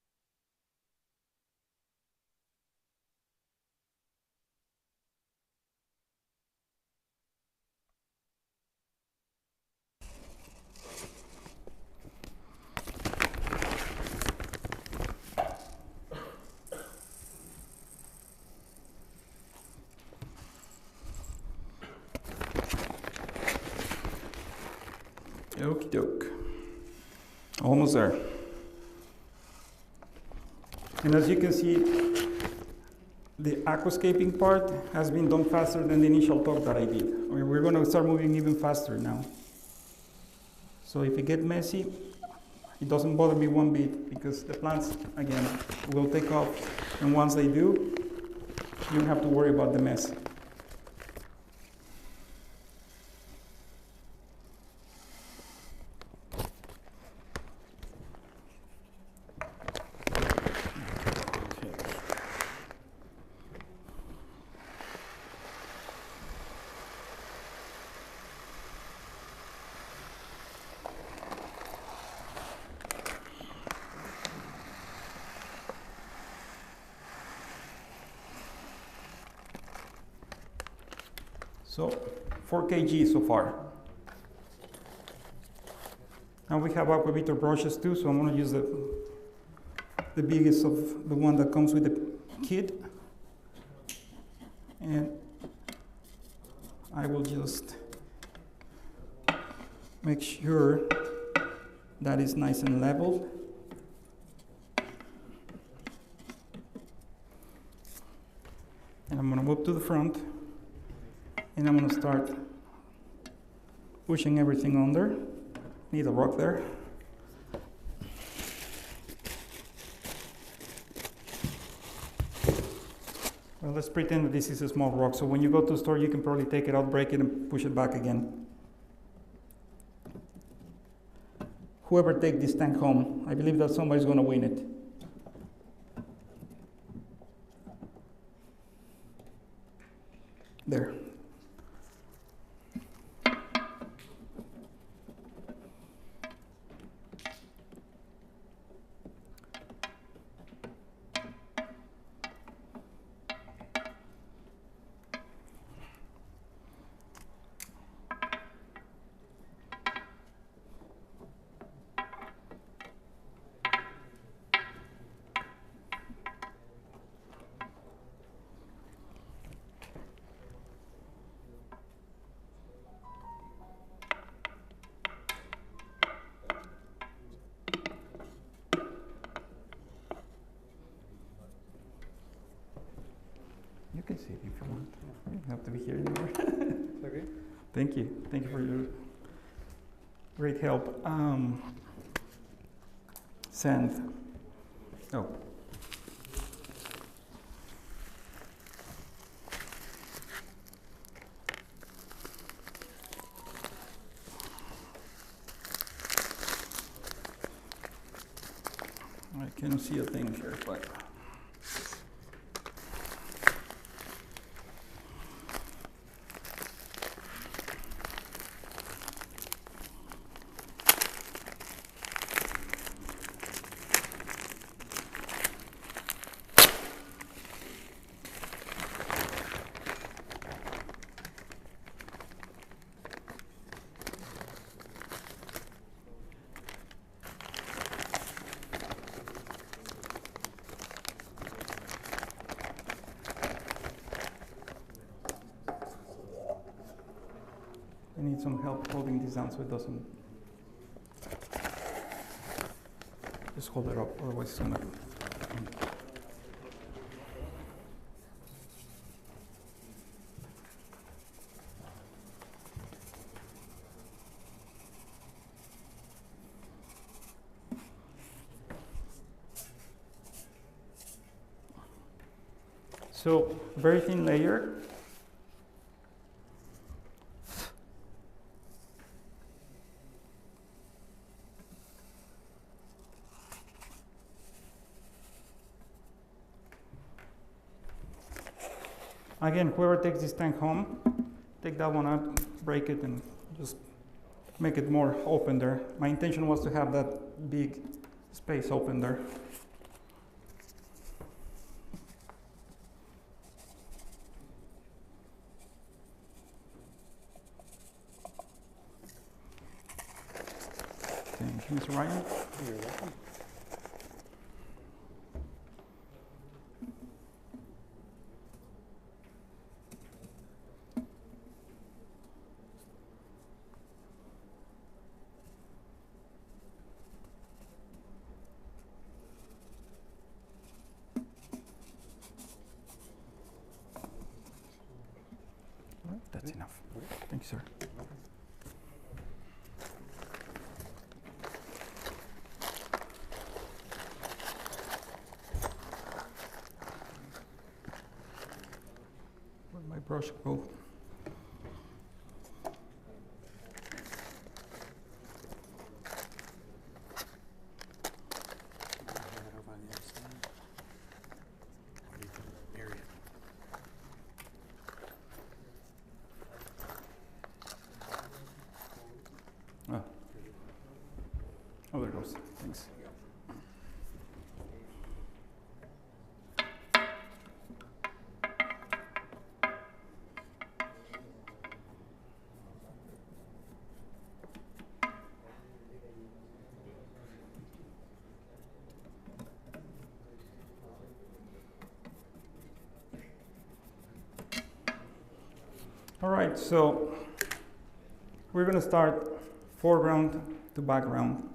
okie doke. Almost there. And as you can see, the aquascaping part has been done faster than the initial talk that I did. I mean, we're going to start moving even faster now. So if it gets messy, it doesn't bother me one bit, because the plants, again, will take off. And once they do, you don't have to worry about the mess. So 4 kg so far. Now we have aquaviter brushes too, so I'm going to use the biggest of the one that comes with the kit. And I will just make sure that is nice and level. And I'm going to move to the front. And I'm going to start pushing everything under. Need a rock there. Well, let's pretend that this is a small rock. So when you go to the store, you can probably take it out, break it, and push it back again. Whoever takes this tank home, I believe that somebody's going to win it. There. You can sit if you want. You don't have to be here anymore. Okay. Thank you. Thank you for your great help. Sand. Oh. I can't see a thing here, but. I need some help holding this down so it doesn't just hold it up, otherwise it's gonna. So very thin layer. Again, whoever takes this tank home, take that one out, break it, and just make it more open there. My intention was to have that big space open there. Thank you, Mr. Ryan. You're welcome. That's enough. Thank you, sir. Where'd my brush go? Oh, there it goes. Thanks. All right, so we're going to start foreground to background.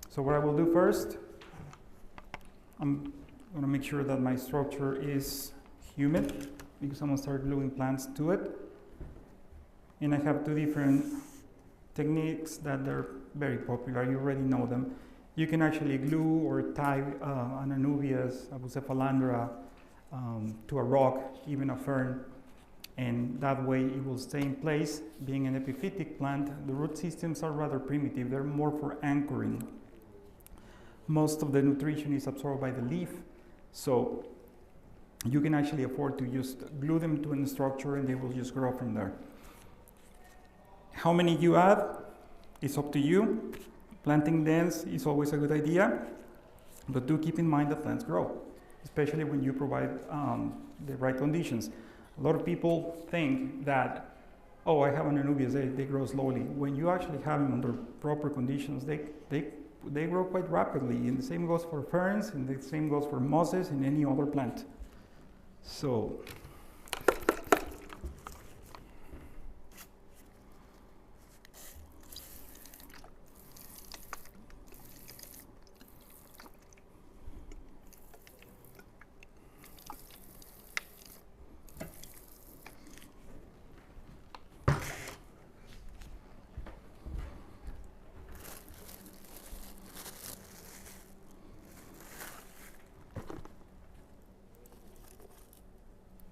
So what I will do first, I'm going to make sure that my structure is humid because I'm going to start gluing plants to it. And I have two different techniques that are very popular. You already know them. You can actually glue or tie an anubias, a bucephalandra, to a rock, even a fern. And that way it will stay in place. Being an epiphytic plant, the root systems are rather primitive. They're more for anchoring. Most of the nutrition is absorbed by the leaf, so you can actually afford to just glue them to a structure and they will just grow from there. How many you add is up to you. Planting dense is always a good idea, but do keep in mind that plants grow, especially when you provide the right conditions. A lot of people think that, oh, I have an anubias, they grow slowly. When you actually have them under proper conditions, they grow quite rapidly, and the same goes for ferns, and the same goes for mosses and any other plant. So,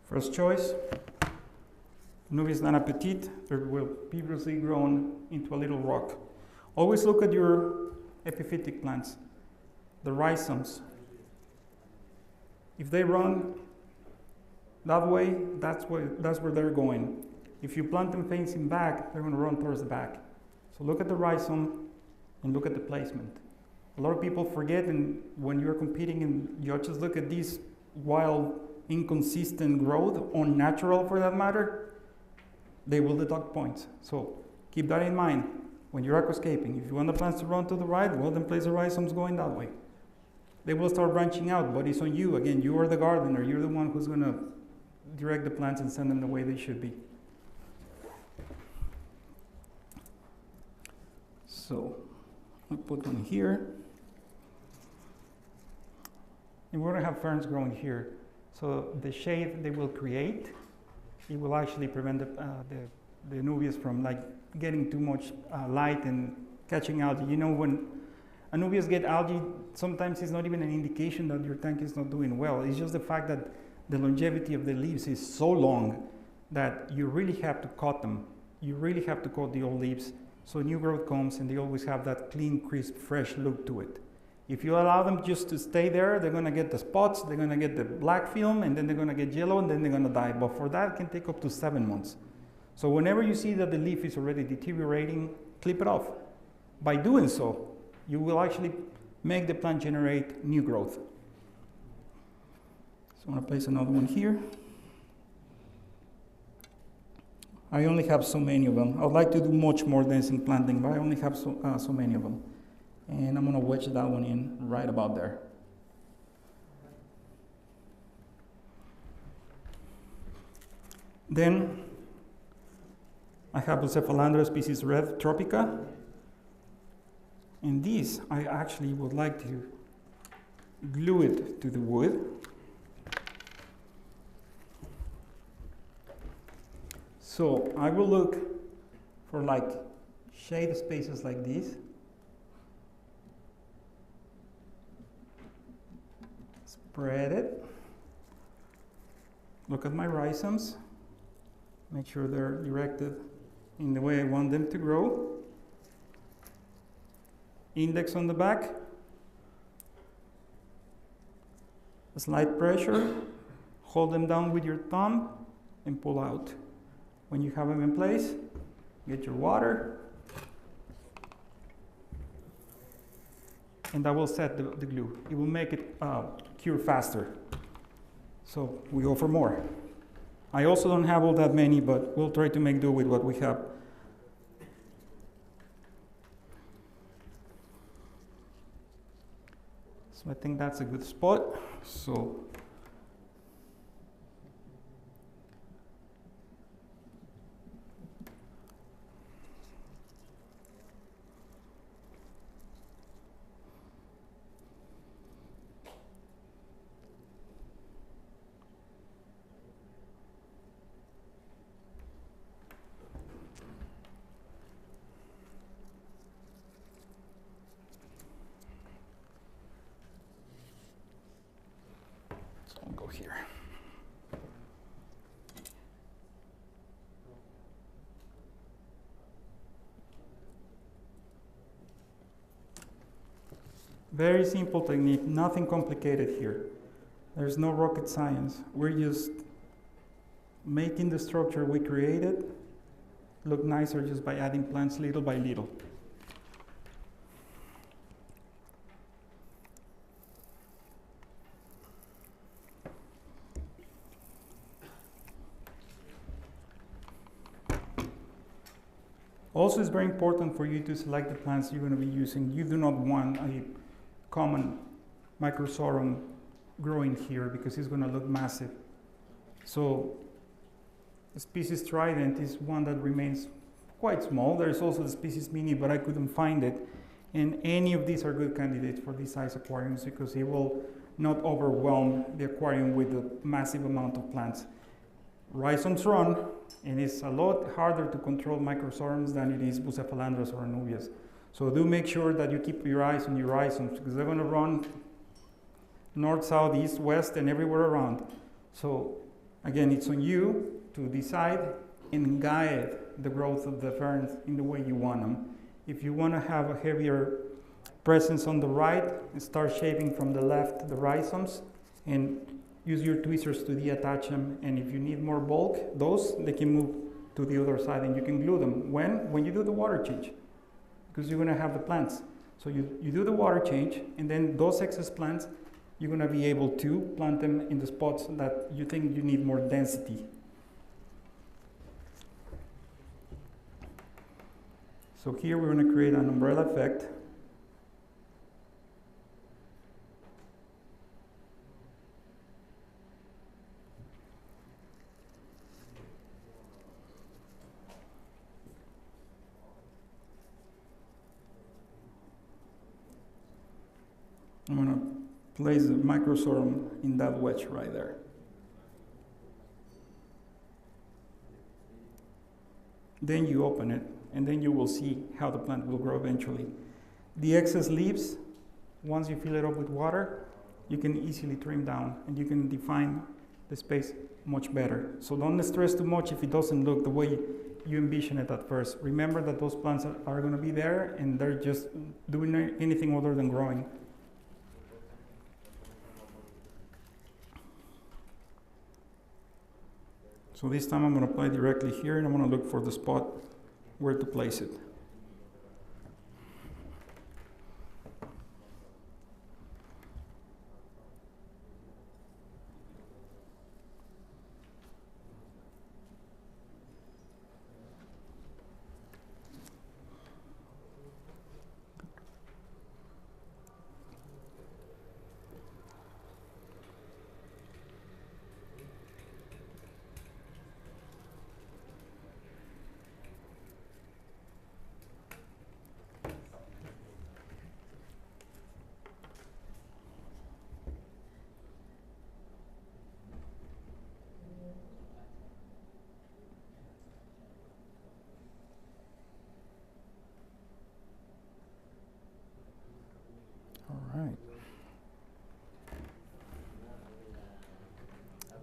first choice, Anubias nana petite, they will previously grown into a little rock. Always look at your epiphytic plants, the rhizomes. If they run that way, that's where they're going. If you plant them facing back, they're going to run towards the back. So look at the rhizome and look at the placement. A lot of people forget, and when you're competing and you just look at these wild, inconsistent growth, unnatural for that matter, they will deduct points. So keep that in mind when you're aquascaping. If you want the plants to run to the right, well, then place the rhizomes going that way. They will start branching out, but it's on you. Again, you are the gardener. You're the one who's going to direct the plants and send them the way they should be. So I'll put one here. And we're going to have ferns growing here. So the shade they will create, it will actually prevent the anubias from like getting too much light and catching algae. You know, when anubias get algae, sometimes it's not even an indication that your tank is not doing well. It's just the fact that the longevity of the leaves is so long that you really have to cut them. You really have to cut the old leaves so new growth comes and they always have that clean, crisp, fresh look to it. If you allow them just to stay there, they're going to get the spots, they're going to get the black film, and then they're going to get yellow, and then they're going to die. But for that, it can take up to 7 months. So whenever you see that the leaf is already deteriorating, clip it off. By doing so, you will actually make the plant generate new growth. So I'm going to place another one here. I only have so many of them. I would like to do much more densing planting, but I only have so many of them. And I'm going to wedge that one in right about there. Then I have Bucephalandra species red tropica. And these, I actually would like to glue it to the wood. So I will look for like shade spaces like these. Spread it. Look at my rhizomes. Make sure they're directed in the way I want them to grow. Index on the back. A slight pressure. Hold them down with your thumb and pull out. When you have them in place, get your water. And that will set the glue. It will make it cure faster. So we go for more. I also don't have all that many, but we'll try to make do with what we have. So I think that's a good spot. So I'll go here. Very simple technique, nothing complicated here. There's no rocket science. We're just making the structure we created look nicer just by adding plants little by little. Also, it's very important for you to select the plants you're going to be using. You do not want a common microsorghum growing here because it's going to look massive. So the species Trident is one that remains quite small. There's also the species Mini, but I couldn't find it. And any of these are good candidates for these size aquariums because it will not overwhelm the aquarium with a massive amount of plants. Rhizomes run, and it's a lot harder to control microsorghums than it is Bucephalandras or Anubias. So do make sure that you keep your eyes on your rhizomes because they're going to run north, south, east, west, and everywhere around. So again, it's on you to decide and guide the growth of the ferns in the way you want them. If you want to have a heavier presence on the right, start shaping from the left the rhizomes and use your tweezers to detach them, and if you need more bulk, they can move to the other side and you can glue them. When you do the water change, because you're gonna have the plants. So you do the water change, and then those excess plants, you're gonna be able to plant them in the spots that you think you need more density. So here we're gonna create an umbrella effect. I'm going to place the microsorghum in that wedge right there. Then you open it, and then you will see how the plant will grow eventually. The excess leaves, once you fill it up with water, you can easily trim down, and you can define the space much better. So don't stress too much if it doesn't look the way you envision it at first. Remember that those plants are going to be there and they're just doing anything other than growing. So this time I'm going to apply directly here, and I'm going to look for the spot where to place it. Right.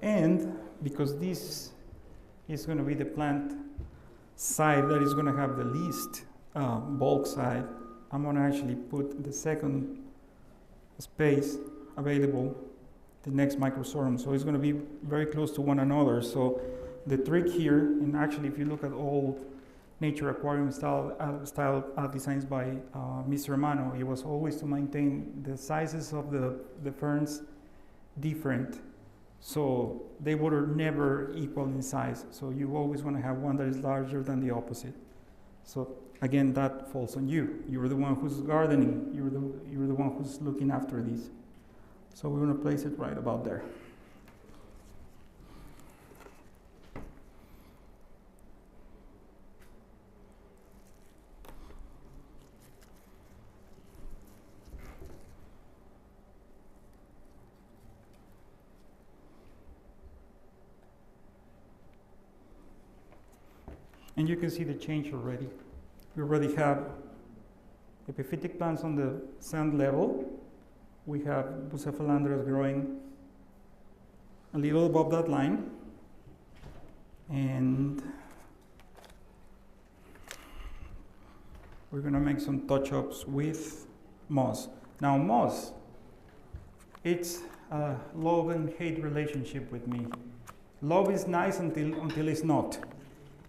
And because this is going to be the plant side that is going to have the least bulk side, I'm going to actually put the second space available, the next microsorghum. So it's going to be very close to one another. So the trick here, and actually if you look at all nature aquarium style designs by Mr. Romano, it was always to maintain the sizes of the ferns different, so they were never equal in size. So you always want to have one that is larger than the opposite. So again, that falls on you. You're the one who's gardening. You're the one who's looking after these. So we're going to place it right about there. And you can see the change already. We already have epiphytic plants on the sand level. We have Bucephalandras growing a little above that line. And we're going to make some touch-ups with moss. Now moss, it's a love and hate relationship with me. Love is nice until it's not.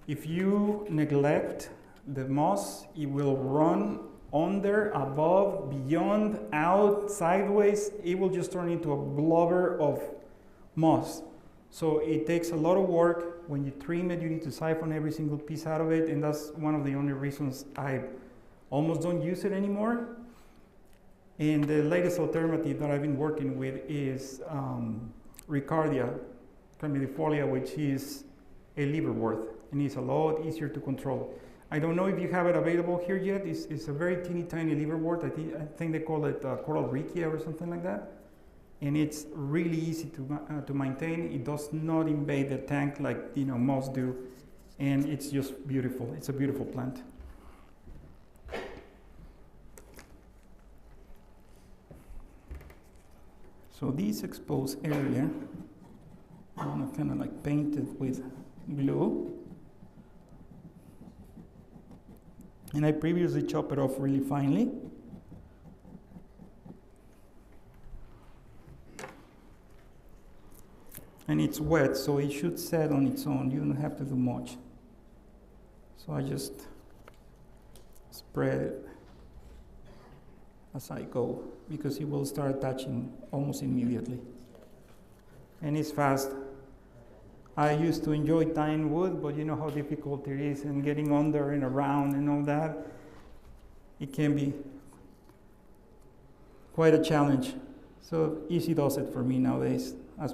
If you neglect the moss, it will run under, above, beyond, out, sideways. It will just turn into a blubber of moss. So it takes a lot of work. When you trim it, you need to siphon every single piece out of it, and that's one of the only reasons I almost don't use it anymore. And the latest alternative that I've been working with is Ricardia Chlamydifolia, which is a liverwort, and it's a lot easier to control. I don't know if you have it available here yet. It's a very teeny tiny liverwort. I think they call it coral riccia or something like that. And it's really easy to maintain. It does not invade the tank like moss do, and it's just beautiful. It's a beautiful plant. So this exposed area, I want to kind of like paint it with glue. And I previously chopped it off really finely. And it's wet, so it should set on its own. You don't have to do much. So I just spread it as I go, because it will start attaching almost immediately. And it's fast. I used to enjoy tying wood, but you know how difficult it is, and getting under and around and all that. It can be quite a challenge. So easy does it for me nowadays. As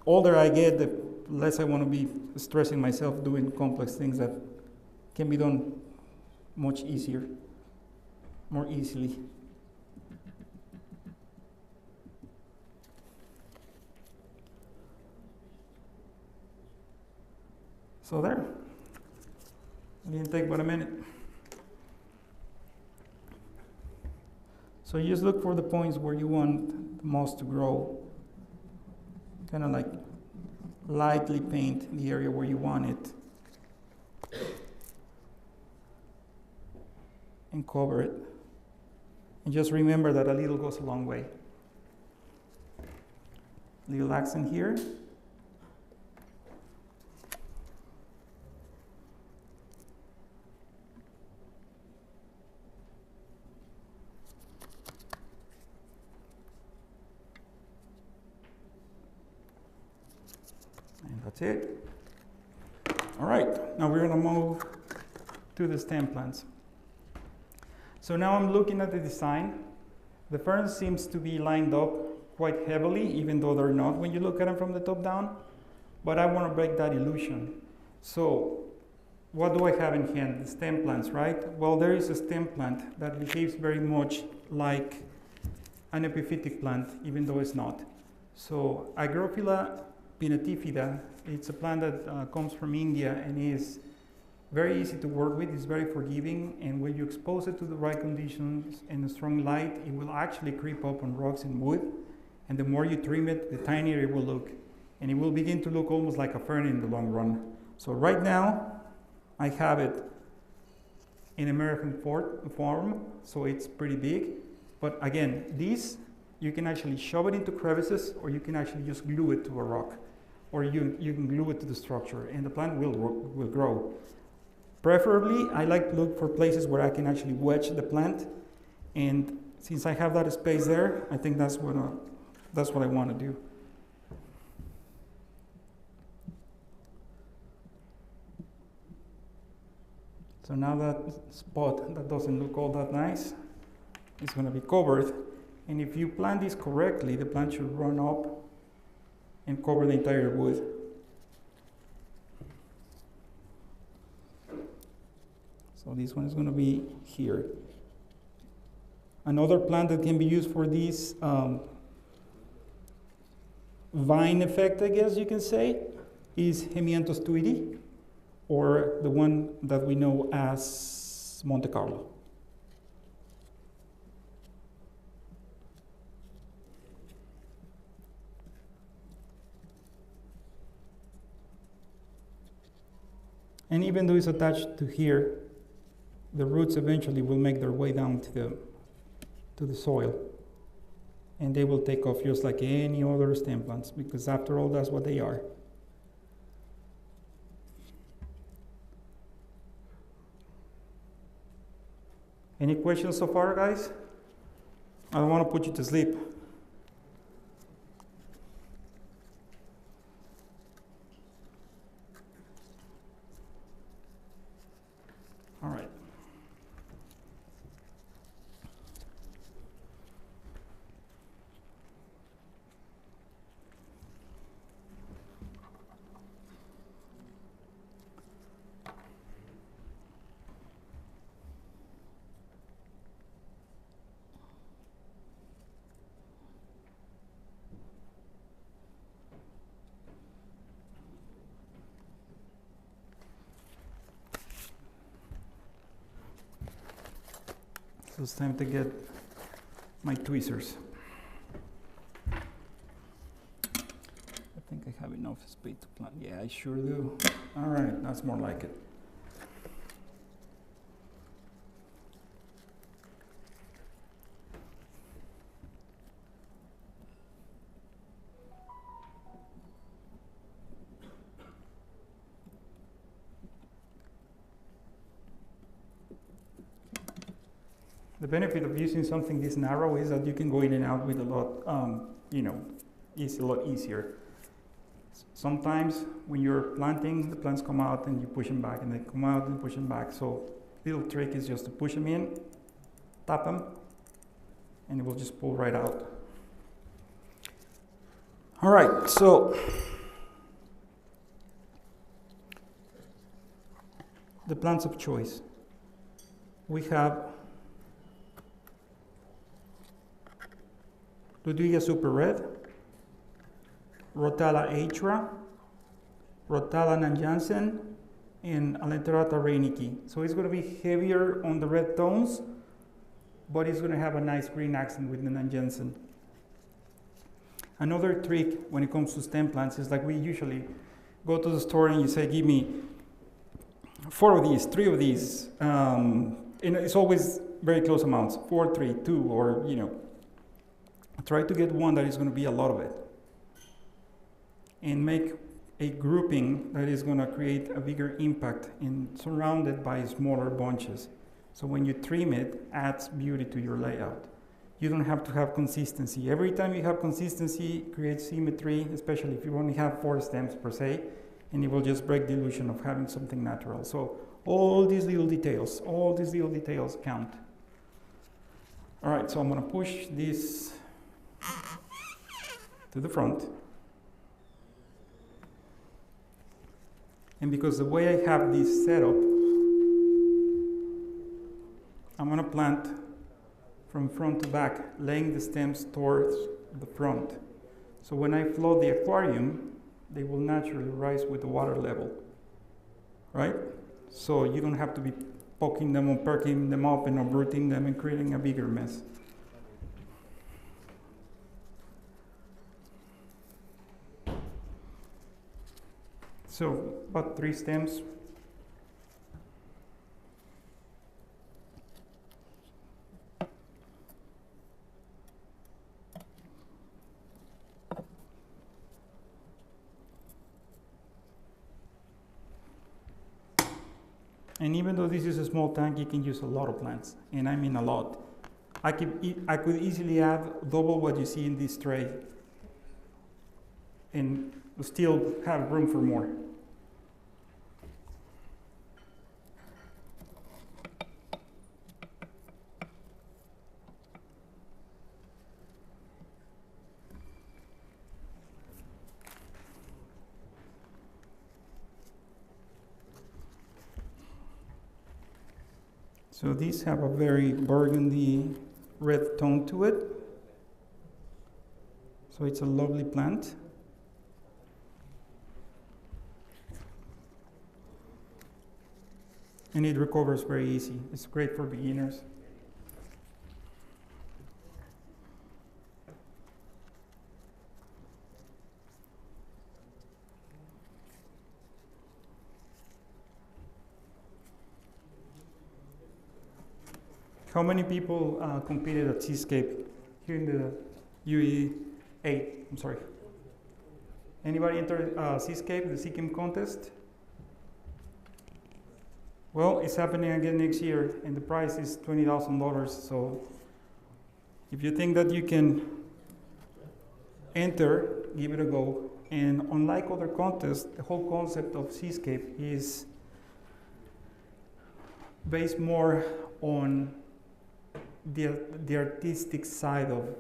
older I get, the less I want to be stressing myself doing complex things that can be done much easier, more easily. So there, it didn't take but a minute. So you just look for the points where you want the moss to grow. kind of like lightly paint the area where you want it and cover it. And just remember that a little goes a long way. Little accent here. And that's it. All right, now we're gonna move to the stem plants. So now I'm looking at the design. The ferns seems to be lined up quite heavily, even though they're not when you look at them from the top down. But I want to break that illusion. So what do I have in hand? The stem plants, right? Well, there is a stem plant that behaves very much like an epiphytic plant, even though it's not. So Agrophila pinnatifida, it's a plant that comes from India and is very easy to work with. It's very forgiving, and when you expose it to the right conditions and a strong light, it will actually creep up on rocks and wood. And the more you trim it, the tinier it will look. And it will begin to look almost like a fern in the long run. So right now, I have it in American form, so it's pretty big. But again, these, you can actually shove it into crevices, or you can actually just glue it to a rock. Or you can glue it to the structure, and the plant will grow. Preferably, I like to look for places where I can actually wedge the plant. And since I have that space there, I think that's what I want to do. So now that spot that doesn't look all that nice is going to be covered. And if you plant this correctly, the plant should run up and cover the entire wood. So this one is going to be here. Another plant that can be used for this vine effect, I guess you can say, is Hemianthus tweedi, or the one that we know as Monte Carlo. And even though it's attached to here, the roots eventually will make their way down to the soil. And they will take off just like any other stem plants, because after all, that's what they are. Any questions so far, guys? I don't want to put you to sleep. All right. So it's time to get my tweezers. I think I have enough space to plant. Yeah, I sure do. All right, that's more like it. The benefit of using something this narrow is that you can go in and out with a lot, it's a lot easier. Sometimes when you're planting, the plants come out and you push them back, and they come out and push them back. So little trick is just to push them in, tap them, and it will just pull right out. All right, so the plants of choice. We have Ludwigia super red, Rotala atra, Rotala nanjansen, and Alenterata reiniki. So it's going to be heavier on the red tones, but it's going to have a nice green accent with the nanjansen. Another trick when it comes to stem plants is like we usually go to the store and you say, give me 4 of these, 3 of these. And it's always very close amounts, 4, 3, 2, or try to get one that is going to be a lot of it. And make a grouping that is going to create a bigger impact and surrounded by smaller bunches. So when you trim it, adds beauty to your layout. You don't have to have consistency. Every time you have consistency, creates symmetry, especially if you only have 4 stems per se, and it will just break the illusion of having something natural. So all these little details count. All right, so I'm gonna push this to the front. And because the way I have this set up, I'm gonna plant from front to back, laying the stems towards the front. So when I flood the aquarium, they will naturally rise with the water level, right? So you don't have to be poking them or perking them up and uprooting them and creating a bigger mess. So about 3 stems. And even though this is a small tank, you can use a lot of plants, and I mean a lot. I could easily add double what you see in this tray and still have room for more. So these have a very burgundy red tone to it. So it's a lovely plant. And it recovers very easy. It's great for beginners. How many people competed at Seachem here in the UE8? I'm sorry. Anybody enter Seachem, the Seachem contest? Well, it's happening again next year, and the prize is $20,000. So if you think that you can enter, give it a go. And unlike other contests, the whole concept of Seachem is based more on the artistic side of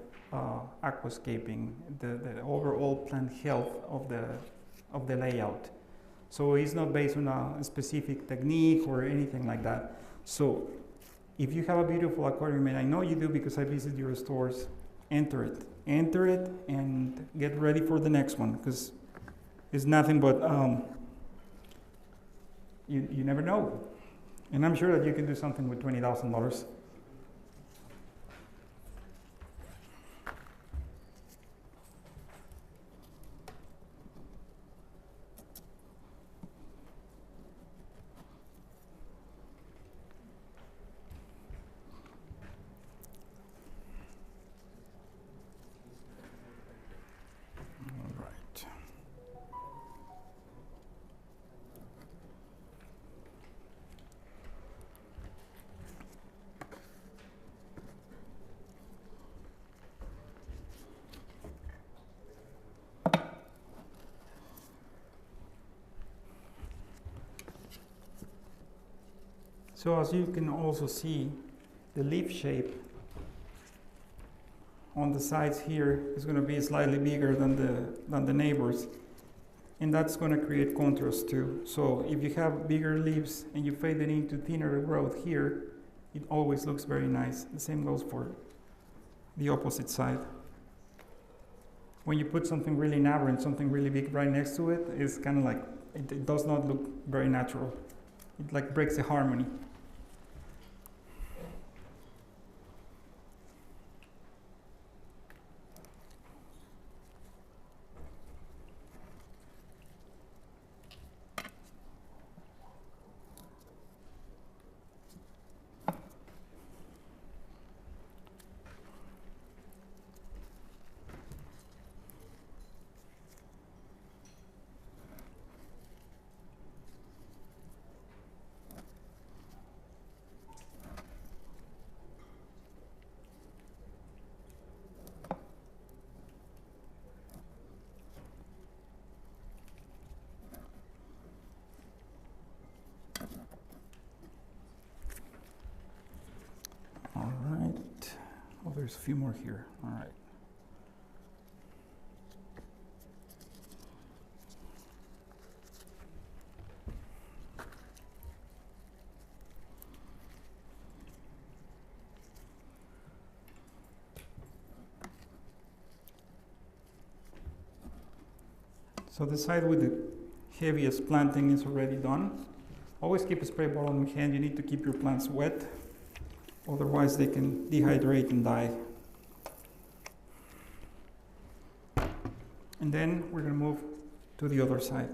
aquascaping, the overall plant health of the layout. So it's not based on a specific technique or anything like that. So if you have a beautiful aquarium, and I know you do because I visit your stores, enter it, and get ready for the next one, because it's nothing but you never know. And I'm sure that you can do something with $20,000. So as you can also see, the leaf shape on the sides here is going to be slightly bigger than the neighbors, and that's going to create contrast too. So if you have bigger leaves and you fade it into thinner growth here, it always looks very nice. The same goes for the opposite side. When you put something really narrow and something really big right next to it, it's kind of like, it does not look very natural. It like breaks the harmony. there's a few more here. All right. So the side with the heaviest planting is already done. Always keep a spray bottle in hand. You need to keep your plants wet, otherwise they can dehydrate and die. And then we're going to move to the other side.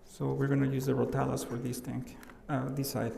So we're going to use the rotalas for this tank, this side.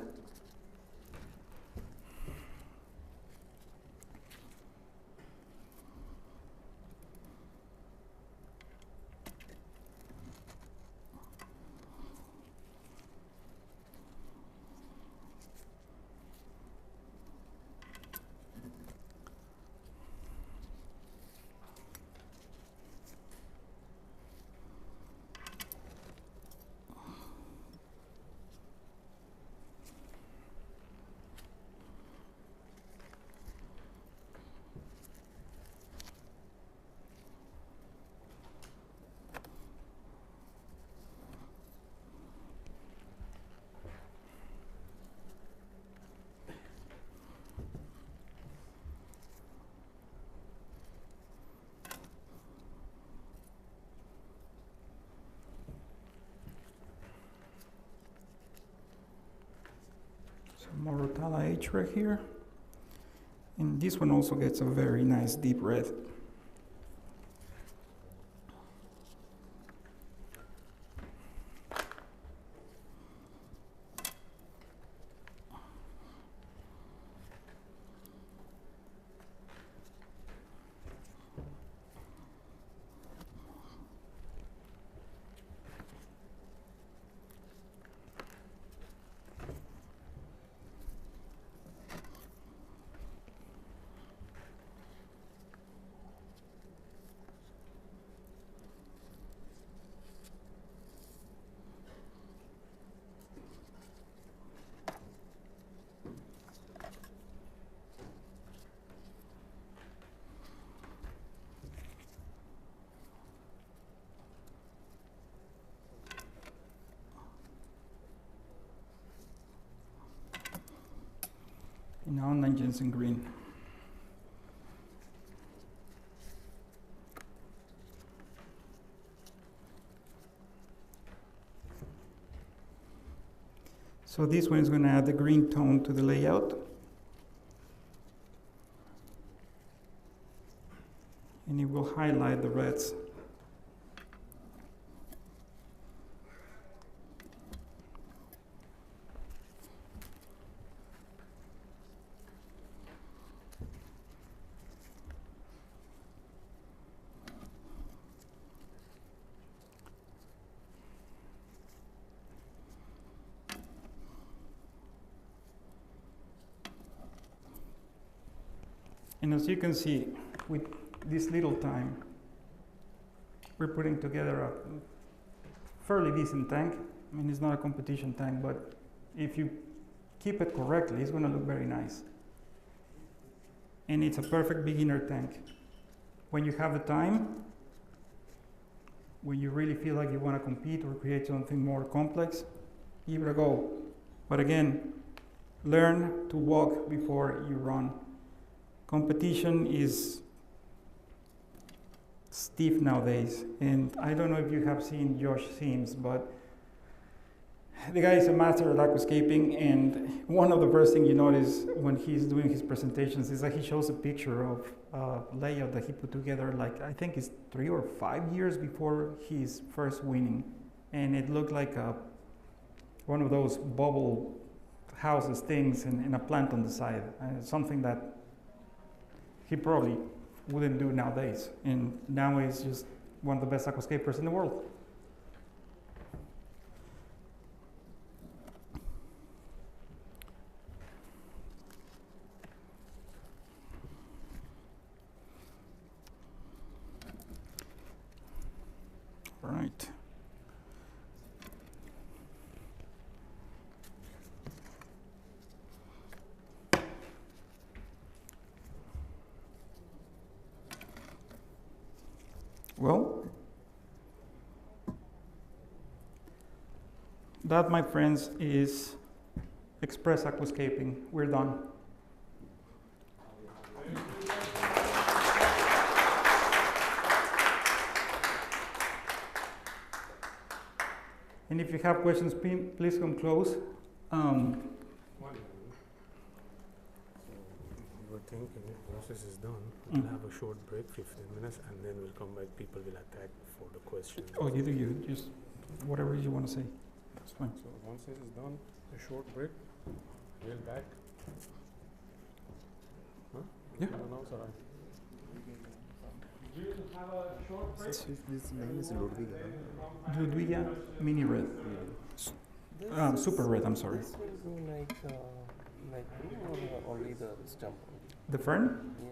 More Rotala H right here. And this one also gets a very nice deep red. And now Nanjings in green. So this one is going to add the green tone to the layout. And it will highlight the reds. And as you can see, with this little time, we're putting together a fairly decent tank. I mean, it's not a competition tank, but if you keep it correctly, it's going to look very nice. And it's a perfect beginner tank. When you have the time, when you really feel like you want to compete or create something more complex, give it a go. But again, learn to walk before you run. Competition is stiff nowadays, and I don't know if you have seen Josh Sims, but the guy is a master at aquascaping, and one of the first things you notice when he's doing his presentations is that he shows a picture of a layout that he put together, like I think it's 3 or 5 years before his first winning, and it looked like one of those bubble houses things and a plant on the side, something that he probably wouldn't do nowadays. And now he's just one of the best aquascapers in the world. All right. Well, that, my friends, is Express Aquascaping. We're done. And if you have questions, please come close. We're thinking the process is done. We'll have a short break, 15 minutes, and then we'll come back. People will attack for the questions. Oh, you just whatever you want to say. That's fine. So once this is done, a short break. We'll back. Huh? Yeah. No, sorry. This name is Ludwig. Ludwiga Mini Red. Super Red, I'm sorry. This will go like blue or only the stump? The fern? Yeah.